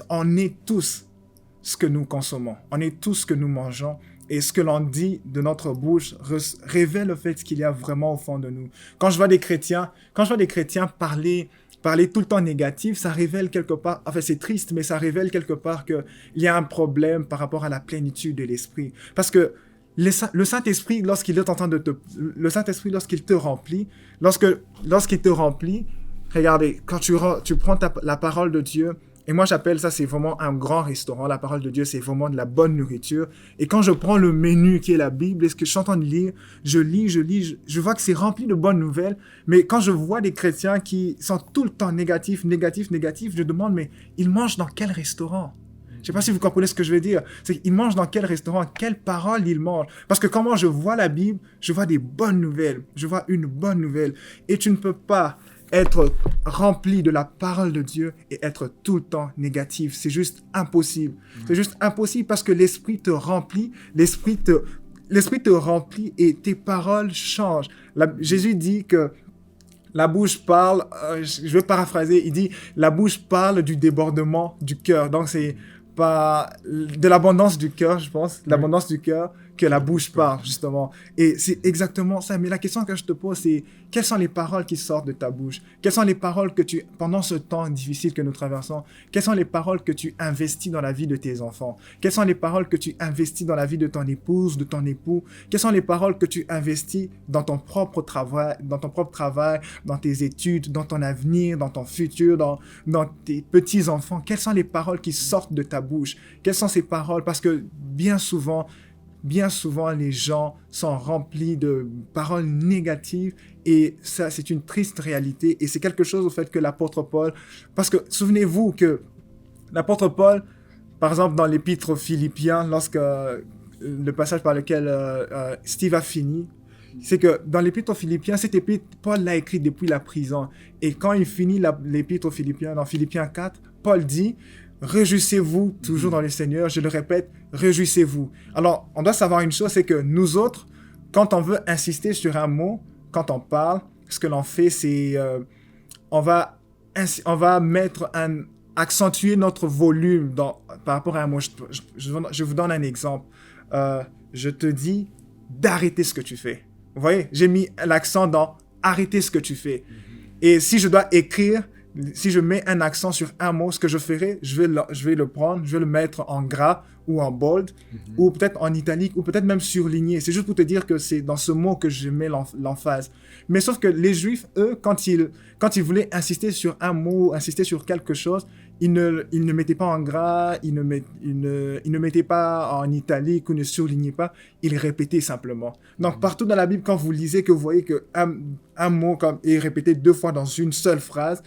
on est tous ce que nous consommons, on est tous ce que nous mangeons. Et ce que l'on dit de notre bouche révèle le fait qu'il y a vraiment au fond de nous. Quand je vois des chrétiens parler tout le temps négatif, ça révèle quelque part, enfin c'est triste, mais ça révèle quelque part qu'il y a un problème par rapport à la plénitude de l'esprit. Parce que le Saint-Esprit, lorsqu'il te remplit, regardez, quand tu prends la parole de Dieu, et moi j'appelle ça, c'est vraiment un grand restaurant, la parole de Dieu, c'est vraiment de la bonne nourriture. Et quand je prends le menu qui est la Bible, et ce que je suis en train de lire, je lis, je vois que c'est rempli de bonnes nouvelles. Mais quand je vois des chrétiens qui sont tout le temps négatifs, je demande, mais ils mangent dans quel restaurant? Je ne sais pas si vous comprenez ce que je veux dire. C'est qu'ils mangent dans quel restaurant, quelle parole ils mangent. Parce que quand moi je vois la Bible, je vois des bonnes nouvelles. Je vois une bonne nouvelle. Et tu ne peux pas être rempli de la parole de Dieu et être tout le temps négatif. C'est juste impossible. C'est juste impossible parce que l'Esprit te remplit, l'Esprit te remplit et tes paroles changent. Jésus dit que la bouche parle, je vais paraphraser, il dit la bouche parle du débordement du cœur. Donc c'est pas de l'abondance du cœur, je pense, l'abondance du cœur que la bouche parle, justement. Et c'est exactement ça. Mais la question que je te pose, c'est quelles sont les paroles qui sortent de ta bouche? Quelles sont les paroles que pendant ce temps difficile que nous traversons, quelles sont les paroles que tu investis dans la vie de tes enfants? Quelles sont les paroles que tu investis dans la vie de ton épouse, de ton époux? Quelles sont les paroles que tu investis dans ton propre travail, dans tes études, dans ton avenir, dans ton futur, dans tes petits-enfants? Quelles sont les paroles qui sortent de ta bouche? Quelles sont ces paroles? Parce que bien souvent, les gens sont remplis de paroles négatives et ça, c'est une triste réalité et c'est quelque chose au fait que l'apôtre Paul... Parce que souvenez-vous que l'apôtre Paul, par exemple dans l'épître aux Philippiens, lorsque le passage par lequel Steve a fini, c'est que dans l'épître aux Philippiens, cette épître, Paul l'a écrite depuis la prison. Et quand il finit l'épître aux Philippiens, dans Philippiens 4, Paul dit... Réjouissez-vous toujours dans le Seigneur, je le répète, réjouissez-vous. Alors, on doit savoir une chose, c'est que nous autres, quand on veut insister sur un mot, quand on parle, ce que l'on fait, c'est on va accentuer notre volume par rapport à un mot. Je vous donne un exemple. Je te dis d'arrêter ce que tu fais. Vous voyez, j'ai mis l'accent dans arrêter ce que tu fais. Et si je dois écrire, si je mets un accent sur un mot, ce que je ferai, je vais le prendre, je vais le mettre en gras ou en bold, ou peut-être en italique, ou peut-être même surligné. C'est juste pour te dire que c'est dans ce mot que je mets l'emphase. Mais sauf que les Juifs, eux, quand ils voulaient insister sur un mot, insister sur quelque chose, ils ne mettaient pas en gras, ils ne mettaient pas en italique ou ne surlignaient pas, ils répétaient simplement. Donc partout dans la Bible, quand vous lisez, que vous voyez qu'un mot est répété 2 fois dans une seule phrase,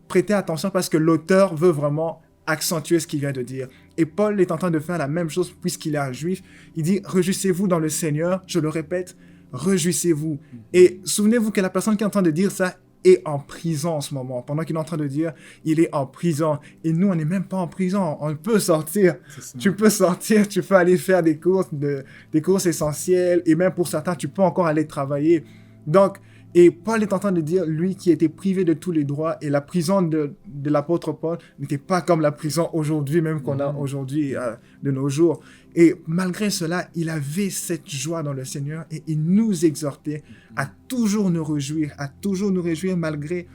prêtez attention parce que l'auteur veut vraiment accentuer ce qu'il vient de dire. Et Paul est en train de faire la même chose puisqu'il est un juif. Il dit « Réjouissez-vous dans le Seigneur », je le répète, « Réjouissez-vous ». Et souvenez-vous que la personne qui est en train de dire ça est en prison en ce moment. Pendant qu'il est en train de dire, il est en prison. Et nous, on n'est même pas en prison. On peut sortir. Tu peux sortir, tu peux aller faire des courses essentielles. Et même pour certains, tu peux encore aller travailler. Donc, et Paul est en train de dire, lui qui était privé de tous les droits, et la prison de l'apôtre Paul n'était pas comme la prison aujourd'hui, même qu'on a aujourd'hui de nos jours. Et malgré cela, il avait cette joie dans le Seigneur et il nous exhortait à toujours nous réjouir malgré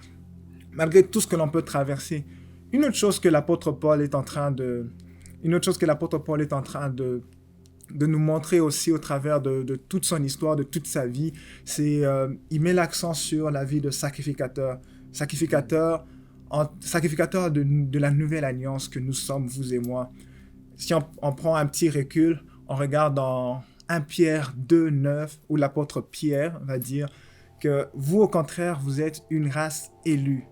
tout ce que l'on peut traverser. Une autre chose que l'apôtre Paul est en train de nous montrer aussi au travers de toute son histoire, de toute sa vie, c'est il met l'accent sur la vie de sacrificateur. Sacrificateur de la nouvelle alliance que nous sommes, vous et moi. Si on prend un petit recul, on regarde dans 1 Pierre 2, 9, où l'apôtre Pierre va dire que vous, au contraire, vous êtes une race élue,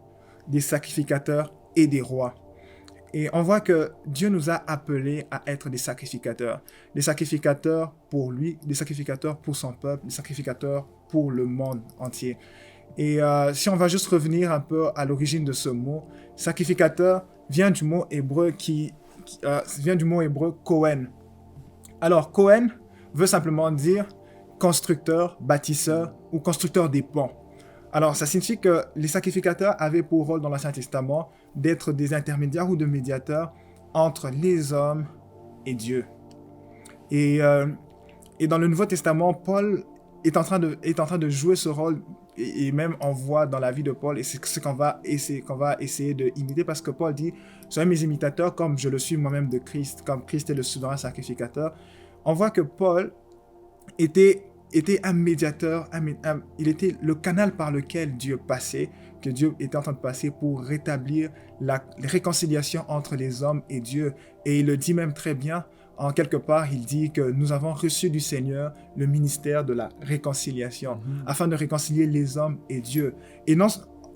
des sacrificateurs et des rois. Et on voit que Dieu nous a appelés à être des sacrificateurs pour lui, des sacrificateurs pour son peuple, des sacrificateurs pour le monde entier. Et si on va juste revenir un peu à l'origine de ce mot, sacrificateur vient du mot hébreu Kohen. Alors Kohen veut simplement dire constructeur, bâtisseur ou constructeur des ponts. Alors ça signifie que les sacrificateurs avaient pour rôle dans l'Ancien Testament d'être des intermédiaires ou de médiateurs entre les hommes et Dieu. Et dans le Nouveau Testament, Paul est en train de jouer ce rôle, et même on voit dans la vie de Paul, et c'est ce qu'on va essayer d'imiter, parce que Paul dit « Soyez mes imitateurs comme je le suis moi-même de Christ, comme Christ est le souverain sacrificateur ». On voit que Paul était un médiateur, il était le canal par lequel Dieu passait, que Dieu était en train de passer pour rétablir la réconciliation entre les hommes et Dieu. Et il le dit même très bien, en quelque part, il dit que nous avons reçu du Seigneur le ministère de la réconciliation, afin de réconcilier les hommes et Dieu. Et non,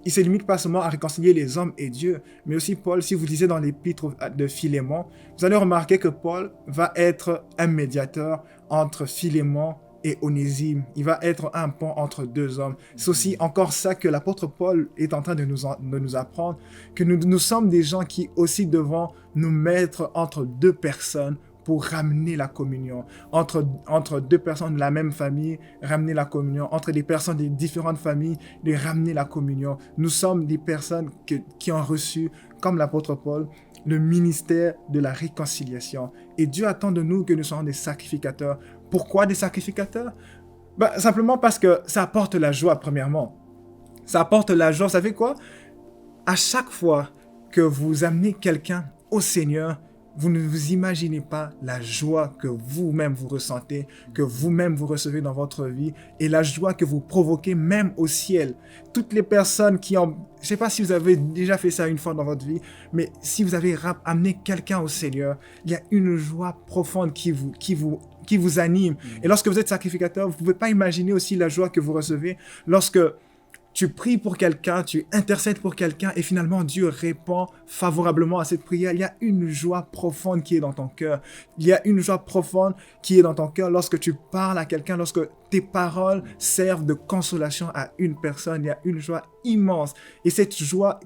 il ne se limite pas seulement à réconcilier les hommes et Dieu, mais aussi Paul, si vous lisez dans l'épître de Philémon, vous allez remarquer que Paul va être un médiateur entre Philémon et Onésime. Il va être un pont entre deux hommes. C'est aussi encore ça que l'apôtre Paul est en train de nous apprendre, que nous sommes des gens qui aussi devons nous mettre entre deux personnes pour ramener la communion. Entre deux personnes de la même famille, ramener la communion. Entre des personnes des différentes familles, de ramener la communion. Nous sommes des personnes qui ont reçu, comme l'apôtre Paul, le ministère de la réconciliation. Et Dieu attend de nous que nous soyons des sacrificateurs. Pourquoi des sacrificateurs? Simplement parce que ça apporte la joie, premièrement. Ça apporte la joie, vous savez quoi? À chaque fois que vous amenez quelqu'un au Seigneur, vous ne vous imaginez pas la joie que vous-même vous ressentez, que vous-même vous recevez dans votre vie, et la joie que vous provoquez même au ciel. Toutes les personnes qui ont... Je ne sais pas si vous avez déjà fait ça une fois dans votre vie, mais si vous avez amené quelqu'un au Seigneur, il y a une joie profonde qui vous anime. Et lorsque vous êtes sacrificateur, vous ne pouvez pas imaginer aussi la joie que vous recevez lorsque tu pries pour quelqu'un, tu intercèdes pour quelqu'un et finalement Dieu répond favorablement à cette prière. Il y a une joie profonde qui est dans ton cœur. Il y a une joie profonde qui est dans ton cœur lorsque tu parles à quelqu'un, lorsque tes paroles servent de consolation à une personne. Il y a une joie immense. Et cette joie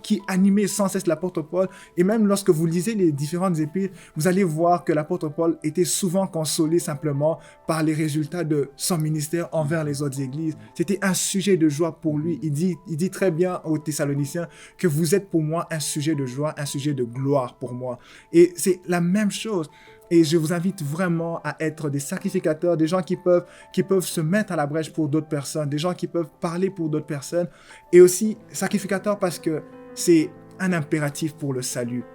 qui animait sans cesse l'apôtre Paul, et même lorsque vous lisez les différentes épîtres, vous allez voir que l'apôtre Paul était souvent consolé simplement par les résultats de son ministère envers les autres églises. C'était un sujet de joie pour lui. Il dit très bien aux Thessaloniciens que vous êtes pour moi un sujet de joie, un sujet de gloire pour moi. Et c'est la même chose. Et je vous invite vraiment à être des sacrificateurs, des gens qui peuvent se mettre à la brèche pour d'autres personnes, des gens qui peuvent parler pour d'autres personnes. Et aussi sacrificateurs parce que c'est un impératif pour le salut.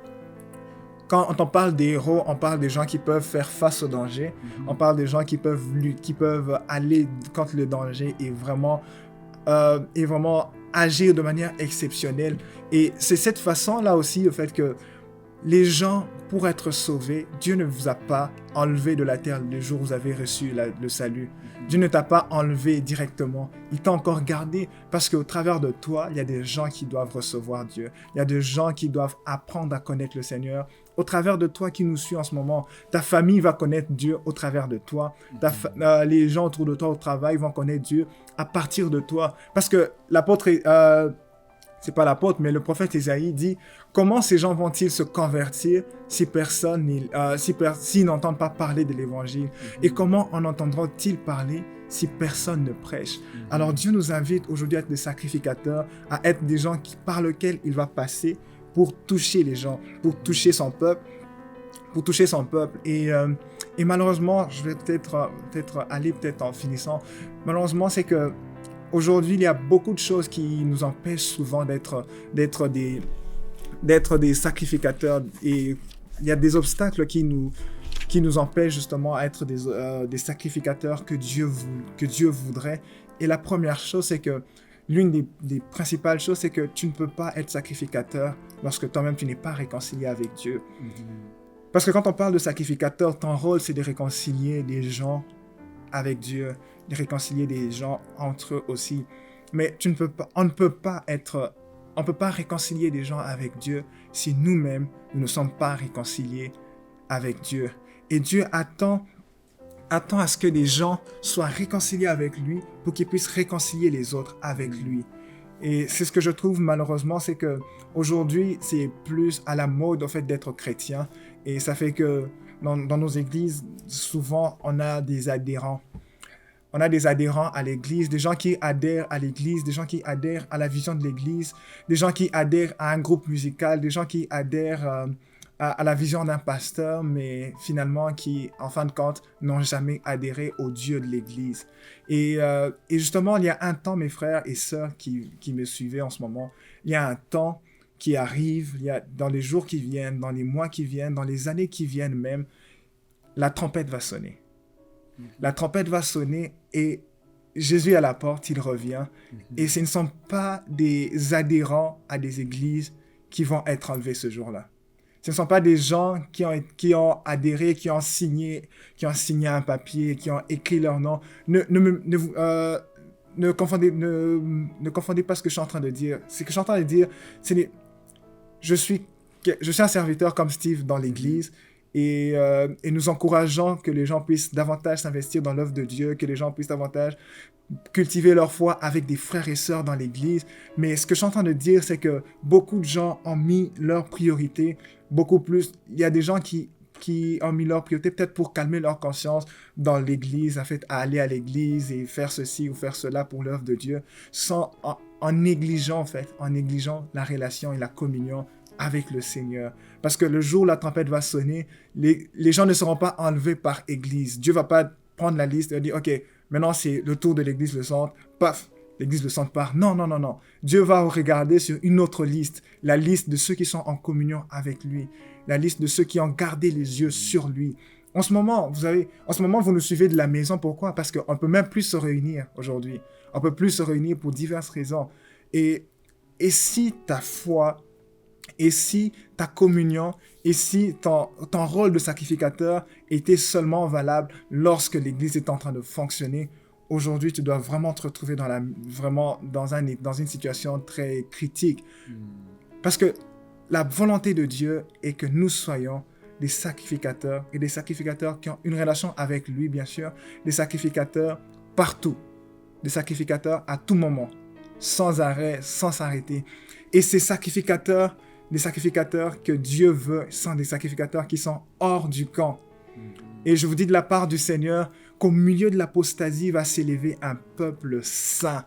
Quand on parle des héros, on parle des gens qui peuvent faire face au danger. On parle des gens qui peuvent aller contre le danger et vraiment agir de manière exceptionnelle. Et c'est cette façon-là aussi, le fait que les gens, pour être sauvés, Dieu ne vous a pas enlevé de la terre le jour où vous avez reçu le salut. Dieu ne t'a pas enlevé directement. Il t'a encore gardé parce qu'au travers de toi, il y a des gens qui doivent recevoir Dieu. Il y a des gens qui doivent apprendre à connaître le Seigneur. Au travers de toi qui nous suit en ce moment, ta famille va connaître Dieu au travers de toi. Les gens autour de toi au travail vont connaître Dieu à partir de toi. Parce que l'apôtre... c'est pas l'apôtre, mais le prophète Ésaïe dit « Comment ces gens vont-ils se convertir s'ils n'entendent pas parler de l'Évangile? Et comment en entendront-ils parler si personne ne prêche ?» Alors Dieu nous invite aujourd'hui à être des sacrificateurs, à être des gens par lesquels il va passer pour toucher les gens, pour toucher son peuple. Et malheureusement, je vais peut-être aller en finissant, malheureusement c'est que aujourd'hui, il y a beaucoup de choses qui nous empêchent souvent d'être d'être des sacrificateurs. Et il y a des obstacles qui nous empêchent justement d'être des sacrificateurs que Dieu voudrait. Et la première chose, c'est que l'une des principales choses, c'est que tu ne peux pas être sacrificateur lorsque toi-même tu n'es pas réconcilié avec Dieu. Parce que quand on parle de sacrificateur, ton rôle, c'est de réconcilier les gens avec Dieu, de réconcilier des gens entre eux aussi. Mais on ne peut pas réconcilier des gens avec Dieu si nous-mêmes, nous ne sommes pas réconciliés avec Dieu. Et Dieu attend à ce que les gens soient réconciliés avec lui pour qu'ils puissent réconcilier les autres avec lui. Et c'est ce que je trouve malheureusement, c'est que aujourd'hui c'est plus à la mode en fait d'être chrétien. Et ça fait que dans nos églises, souvent on a des adhérents. On a des adhérents à l'église, des gens qui adhèrent à l'église, des gens qui adhèrent à la vision de l'église, des gens qui adhèrent à un groupe musical, des gens qui adhèrent à la vision d'un pasteur, mais finalement qui, en fin de compte, n'ont jamais adhéré au Dieu de l'Église. Et justement, il y a un temps, mes frères et sœurs qui me suivaient en ce moment, il y a un temps qui arrive, dans les jours qui viennent, dans les mois qui viennent, dans les années qui viennent même, la trompette va sonner. La trompette va sonner et Jésus est à la porte, il revient. Et ce ne sont pas des adhérents à des églises qui vont être enlevés ce jour-là. Ce ne sont pas des gens qui ont adhéré, qui ont signé un papier, qui ont écrit leur nom. Ne confondez pas ce que je suis en train de dire. Ce que je suis en train de dire, je suis un serviteur comme Steve dans l'église et nous encourageons que les gens puissent davantage s'investir dans l'œuvre de Dieu, que les gens puissent davantage cultiver leur foi avec des frères et sœurs dans l'église. Mais ce que je suis en train de dire, c'est que beaucoup de gens ont mis leur priorité beaucoup plus. Il y a des gens qui ont mis leur priorité peut-être pour calmer leur conscience dans l'église, en fait, à aller à l'église et faire ceci ou faire cela pour l'œuvre de Dieu, en négligeant la relation et la communion avec le Seigneur. Parce que le jour où la trompette va sonner, les gens ne seront pas enlevés par église. Dieu va pas prendre la liste et dire, OK, maintenant c'est le tour de l'église le centre, paf, l'église le centre part. Non. Dieu va regarder sur une autre liste, la liste de ceux qui sont en communion avec lui, la liste de ceux qui ont gardé les yeux sur lui. En ce moment, vous nous suivez de la maison. Pourquoi? Parce qu'on ne peut même plus se réunir aujourd'hui. On ne peut plus se réunir pour diverses raisons. Et si ta foi, et si ta communion, et si ton rôle de sacrificateur était seulement valable lorsque l'Église est en train de fonctionner, aujourd'hui, tu dois vraiment te retrouver dans une situation très critique. Parce que la volonté de Dieu est que nous soyons des sacrificateurs, et des sacrificateurs qui ont une relation avec lui, bien sûr, des sacrificateurs partout, des sacrificateurs à tout moment, sans arrêt, sans s'arrêter. Et ces sacrificateurs, des sacrificateurs que Dieu veut, sont des sacrificateurs qui sont hors du camp. Et je vous dis de la part du Seigneur qu'au milieu de l'apostasie va s'élever un peuple saint.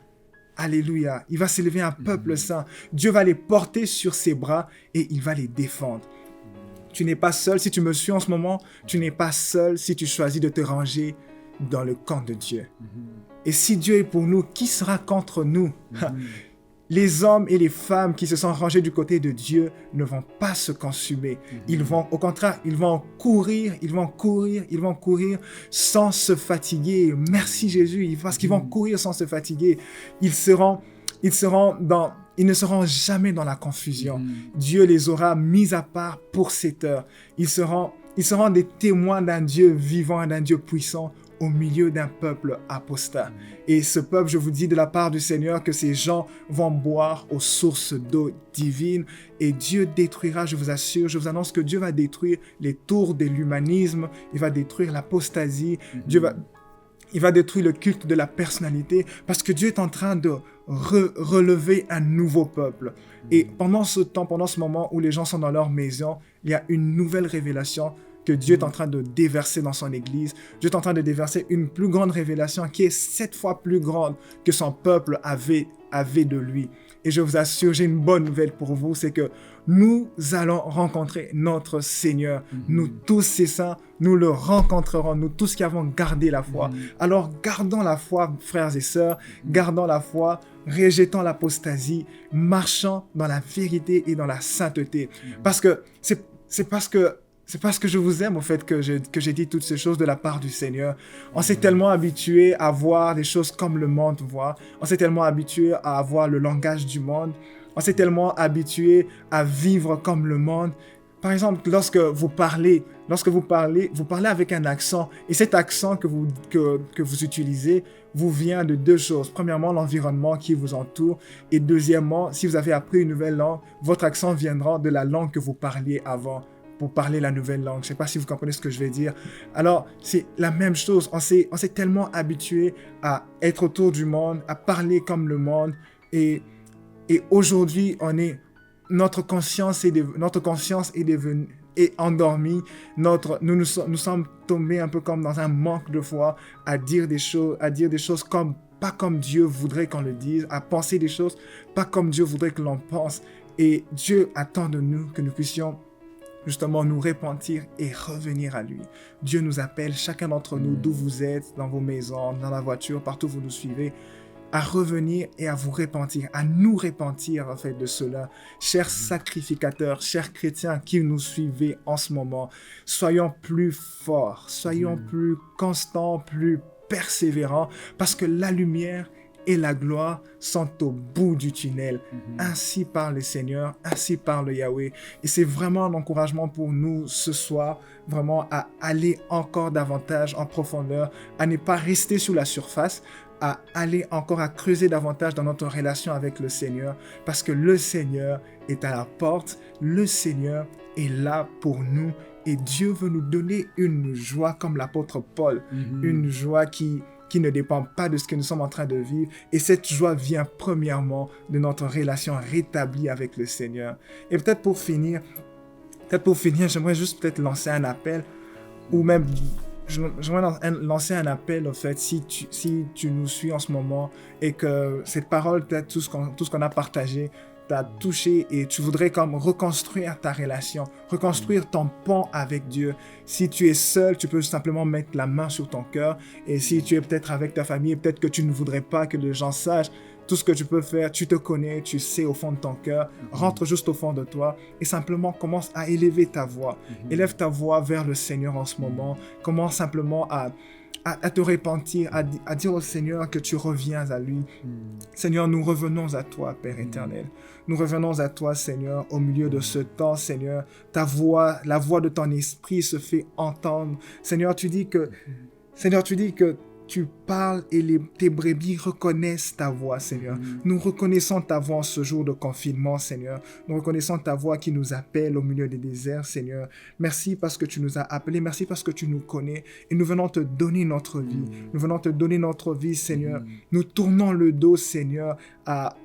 Alléluia. Il va s'élever un peuple saint. Dieu va les porter sur ses bras et il va les défendre. Tu n'es pas seul. Si tu me suis en ce moment, tu n'es pas seul si tu choisis de te ranger dans le camp de Dieu. Et si Dieu est pour nous, qui sera contre nous? Les hommes et les femmes qui se sont rangés du côté de Dieu ne vont pas se consumer. Ils vont, au contraire, ils vont courir sans se fatiguer. Merci Jésus, parce qu'ils vont courir sans se fatiguer. Ils ne seront jamais dans la confusion. Dieu les aura mis à part pour cette heure. Ils seront des témoins d'un Dieu vivant, d'un Dieu puissant, au milieu d'un peuple apostat. Et ce peuple, je vous dis de la part du Seigneur que ces gens vont boire aux sources d'eau divine et Dieu détruira, je vous assure, je vous annonce que Dieu va détruire les tours de l'humanisme, il va détruire l'apostasie, il va détruire le culte de la personnalité parce que Dieu est en train de relever un nouveau peuple. Et pendant ce temps, pendant ce moment où les gens sont dans leur maison, il y a une nouvelle révélation que Dieu est en train de déverser dans son Église. Dieu est en train de déverser une plus grande révélation qui est 7 fois plus grande que son peuple avait de lui. Et je vous assure, j'ai une bonne nouvelle pour vous, c'est que nous allons rencontrer notre Seigneur. Nous tous, c'est ça, nous le rencontrerons, nous tous qui avons gardé la foi. Alors gardons la foi, frères et sœurs, gardons la foi, rejetons l'apostasie, marchons dans la vérité et dans la sainteté. Parce que c'est parce que je vous aime, au fait, que j'ai dit toutes ces choses de la part du Seigneur. On s'est tellement habitué à voir des choses comme le monde voit. On s'est tellement habitué à avoir le langage du monde. On s'est tellement habitué à vivre comme le monde. Par exemple, lorsque vous parlez avec un accent. Et cet accent que vous utilisez vous vient de 2 choses. Premièrement, l'environnement qui vous entoure. Et deuxièmement, si vous avez appris une nouvelle langue, votre accent viendra de la langue que vous parliez avant, pour parler la nouvelle langue. Je ne sais pas si vous comprenez ce que je vais dire. Alors, c'est la même chose. On s'est tellement habitué à être autour du monde, à parler comme le monde. Et aujourd'hui, notre conscience est endormie. Nous sommes tombés un peu comme dans un manque de foi, à dire des choses pas comme Dieu voudrait qu'on le dise, à penser des choses pas comme Dieu voudrait que l'on pense. Et Dieu attend de nous que nous puissions justement nous repentir et revenir à lui. Dieu nous appelle, chacun d'entre nous, d'où vous êtes, dans vos maisons, dans la voiture, partout où vous nous suivez, à revenir et à vous repentir, à nous repentir en fait de cela. Chers sacrificateurs, chers chrétiens qui nous suivez en ce moment, soyons plus forts, soyons plus constants, plus persévérants, parce que la lumière et la gloire sont au bout du tunnel. Ainsi parle le Seigneur, ainsi parle Yahweh. Et c'est vraiment un encouragement pour nous ce soir, vraiment à aller encore davantage en profondeur, à ne pas rester sur la surface, à aller encore à creuser davantage dans notre relation avec le Seigneur, parce que le Seigneur est à la porte, le Seigneur est là pour nous, et Dieu veut nous donner une joie comme l'apôtre Paul, une joie qui ne dépend pas de ce que nous sommes en train de vivre. Et cette joie vient premièrement de notre relation rétablie avec le Seigneur. Et peut-être pour finir, j'aimerais juste peut-être lancer un appel, ou même j'aimerais lancer un appel, en fait, si tu nous suis en ce moment et que cette parole, peut-être tout ce qu'on a partagé, t'a touché et tu voudrais comme reconstruire ta relation, reconstruire ton pont avec Dieu. Si tu es seul, tu peux simplement mettre la main sur ton cœur, et si tu es peut-être avec ta famille, peut-être que tu ne voudrais pas que les gens sachent. Tout ce que tu peux faire, tu te connais, tu sais au fond de ton cœur, rentre juste au fond de toi et simplement commence à élever ta voix. Élève ta voix vers le Seigneur en ce moment. Commence simplement à te repentir, à dire au Seigneur que tu reviens à lui. Seigneur, nous revenons à toi, Père éternel. Nous revenons à toi, Seigneur, au milieu de ce temps, Seigneur. Ta voix, la voix de ton esprit se fait entendre. Seigneur, tu dis que tu parles et tes brebis reconnaissent ta voix, Seigneur. Nous reconnaissons ta voix en ce jour de confinement, Seigneur. Nous reconnaissons ta voix qui nous appelle au milieu des déserts, Seigneur. Merci parce que tu nous as appelés. Merci parce que tu nous connais. Et nous venons te donner notre vie. Nous venons te donner notre vie, Seigneur. Nous tournons le dos, Seigneur, à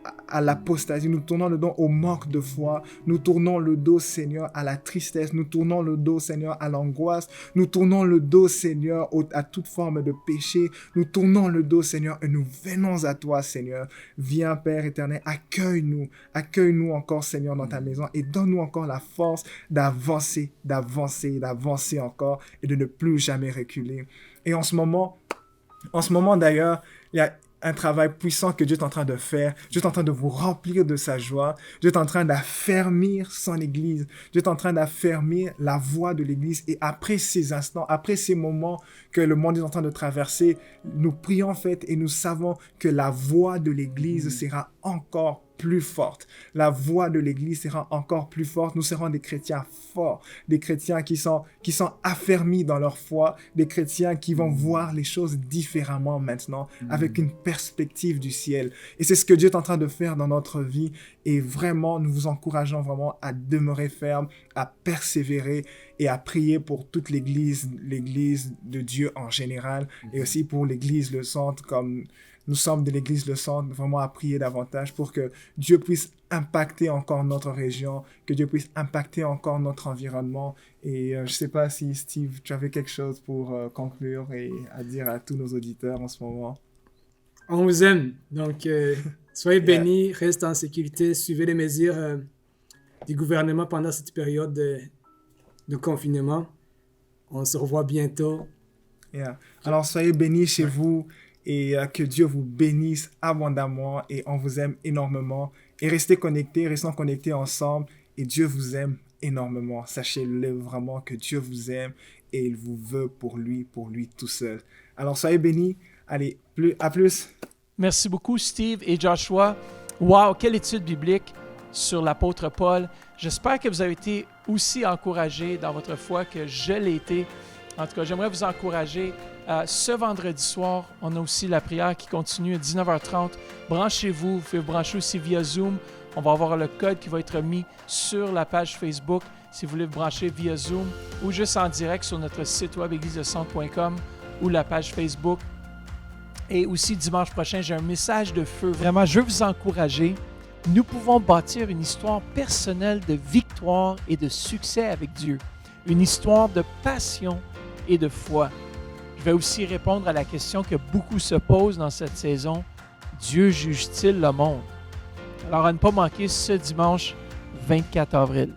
l'apostasie. Nous tournons le dos au manque de foi. Nous tournons le dos, Seigneur, à la tristesse. Nous tournons le dos, Seigneur, à l'angoisse. Nous tournons le dos, Seigneur, à toute forme de péché. Nous tournons le dos, Seigneur, et nous venons à toi, Seigneur. Viens, Père éternel, accueille-nous encore, Seigneur, dans ta maison, et donne-nous encore la force d'avancer encore, et de ne plus jamais reculer. Et en ce moment d'ailleurs, il y a un travail puissant que Dieu est en train de faire. Dieu est en train de vous remplir de sa joie. Dieu est en train d'affermir son Église. Dieu est en train d'affermir la voix de l'Église. Et après ces instants, après ces moments que le monde est en train de traverser, nous prions en fait et nous savons que la voix de l'Église sera encore plus forte. La voix de l'Église sera encore plus forte. Nous serons des chrétiens forts, des chrétiens qui sont affermis dans leur foi, des chrétiens qui vont voir les choses différemment maintenant, avec une perspective du ciel. Et c'est ce que Dieu est en train de faire dans notre vie. Et vraiment, nous vous encourageons vraiment à demeurer ferme, à persévérer et à prier pour toute l'Église de Dieu en général, et aussi pour l'Église le Centre, comme nous sommes de l'Église le Centre, vraiment à prier davantage pour que Dieu puisse impacter encore notre région, que Dieu puisse impacter encore notre environnement. Et je ne sais pas si Steve, tu avais quelque chose pour conclure et à dire à tous nos auditeurs en ce moment. On vous aime. Donc, soyez bénis, restez en sécurité, suivez les mesures du gouvernement pendant cette période de confinement. On se revoit bientôt. Alors, soyez bénis chez vous et que Dieu vous bénisse abondamment et on vous aime énormément. Et restons connectés ensemble et Dieu vous aime énormément. Sachez-le vraiment que Dieu vous aime et il vous veut pour lui tout seul. Alors, soyez bénis. Allez, à plus. Merci beaucoup, Steve et Joshua. Wow, quelle étude biblique sur l'apôtre Paul. J'espère que vous avez été aussi encouragés dans votre foi que je l'ai été. En tout cas, j'aimerais vous encourager. Ce vendredi soir, on a aussi la prière qui continue à 19h30. Branchez-vous, vous pouvez vous brancher aussi via Zoom. On va avoir le code qui va être mis sur la page Facebook si vous voulez vous brancher via Zoom ou juste en direct sur notre site web églisedecentre.com ou la page Facebook. Et aussi, dimanche prochain, j'ai un message de feu. Vraiment, je veux vous encourager. Nous pouvons bâtir une histoire personnelle de victoire et de succès avec Dieu. Une histoire de passion et de foi. Je vais aussi répondre à la question que beaucoup se posent dans cette saison. Dieu juge-t-il le monde? Alors, à ne pas manquer ce dimanche 24 avril.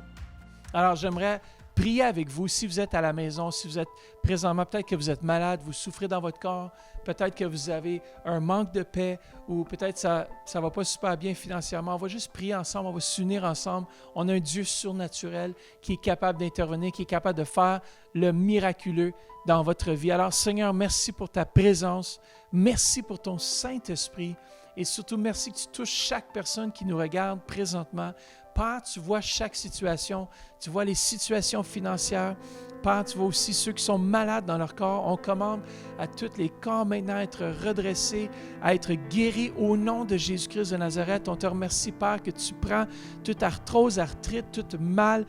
Alors, j'aimerais prier avec vous. Si vous êtes à la maison, si vous êtes présentement, peut-être que vous êtes malade, vous souffrez dans votre corps, peut-être que vous avez un manque de paix ou peut-être ça ne va pas super bien financièrement. On va juste prier ensemble, on va s'unir ensemble. On a un Dieu surnaturel qui est capable d'intervenir, qui est capable de faire le miraculeux dans votre vie. Alors, Seigneur, merci pour ta présence. Merci pour ton Saint-Esprit. Et surtout, merci que tu touches chaque personne qui nous regarde présentement. Père, tu vois chaque situation. Tu vois les situations financières. Père, tu vois aussi ceux qui sont malades dans leur corps. On commande à tous les corps maintenant à être redressés, à être guéris au nom de Jésus-Christ de Nazareth. On te remercie, Père, que tu prends toute arthrose, arthrite, tout mal,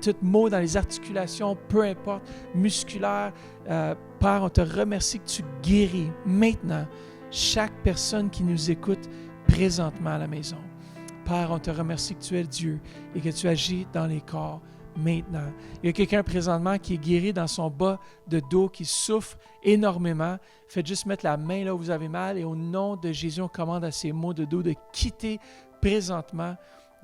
tout maux dans les articulations, peu importe, musculaire. Père, on te remercie que tu guéris maintenant chaque personne qui nous écoute présentement à la maison. Père, on te remercie que tu es Dieu et que tu agis dans les corps maintenant. Il y a quelqu'un présentement qui est guéri dans son bas de dos, qui souffre énormément. Faites juste mettre la main là où vous avez mal et au nom de Jésus, on commande à ces maux de dos de quitter présentement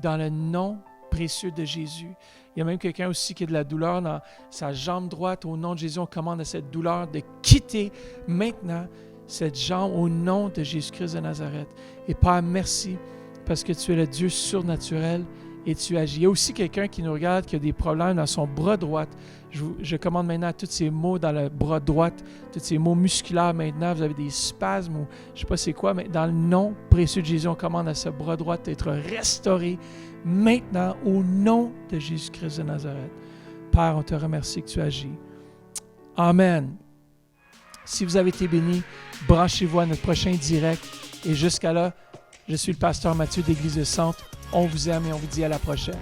dans le nom précieux de Jésus. Il y a même quelqu'un aussi qui a de la douleur dans sa jambe droite. Au nom de Jésus, on commande à cette douleur de quitter maintenant cette jambe au nom de Jésus-Christ de Nazareth. Et Père, merci parce que tu es le Dieu surnaturel et tu agis. Il y a aussi quelqu'un qui nous regarde qui a des problèmes dans son bras droit. Je commande maintenant à tous ces maux dans le bras droit, tous ces maux musculaires maintenant. Vous avez des spasmes ou je ne sais pas c'est quoi, mais dans le nom précieux de Jésus, on commande à ce bras droit d'être restauré maintenant au nom de Jésus-Christ de Nazareth. Père, on te remercie que tu agis. Amen. Si vous avez été bénis, branchez-vous à notre prochain direct. Et jusqu'à là, je suis le pasteur Mathieu d'Église de Centre. On vous aime et on vous dit à la prochaine.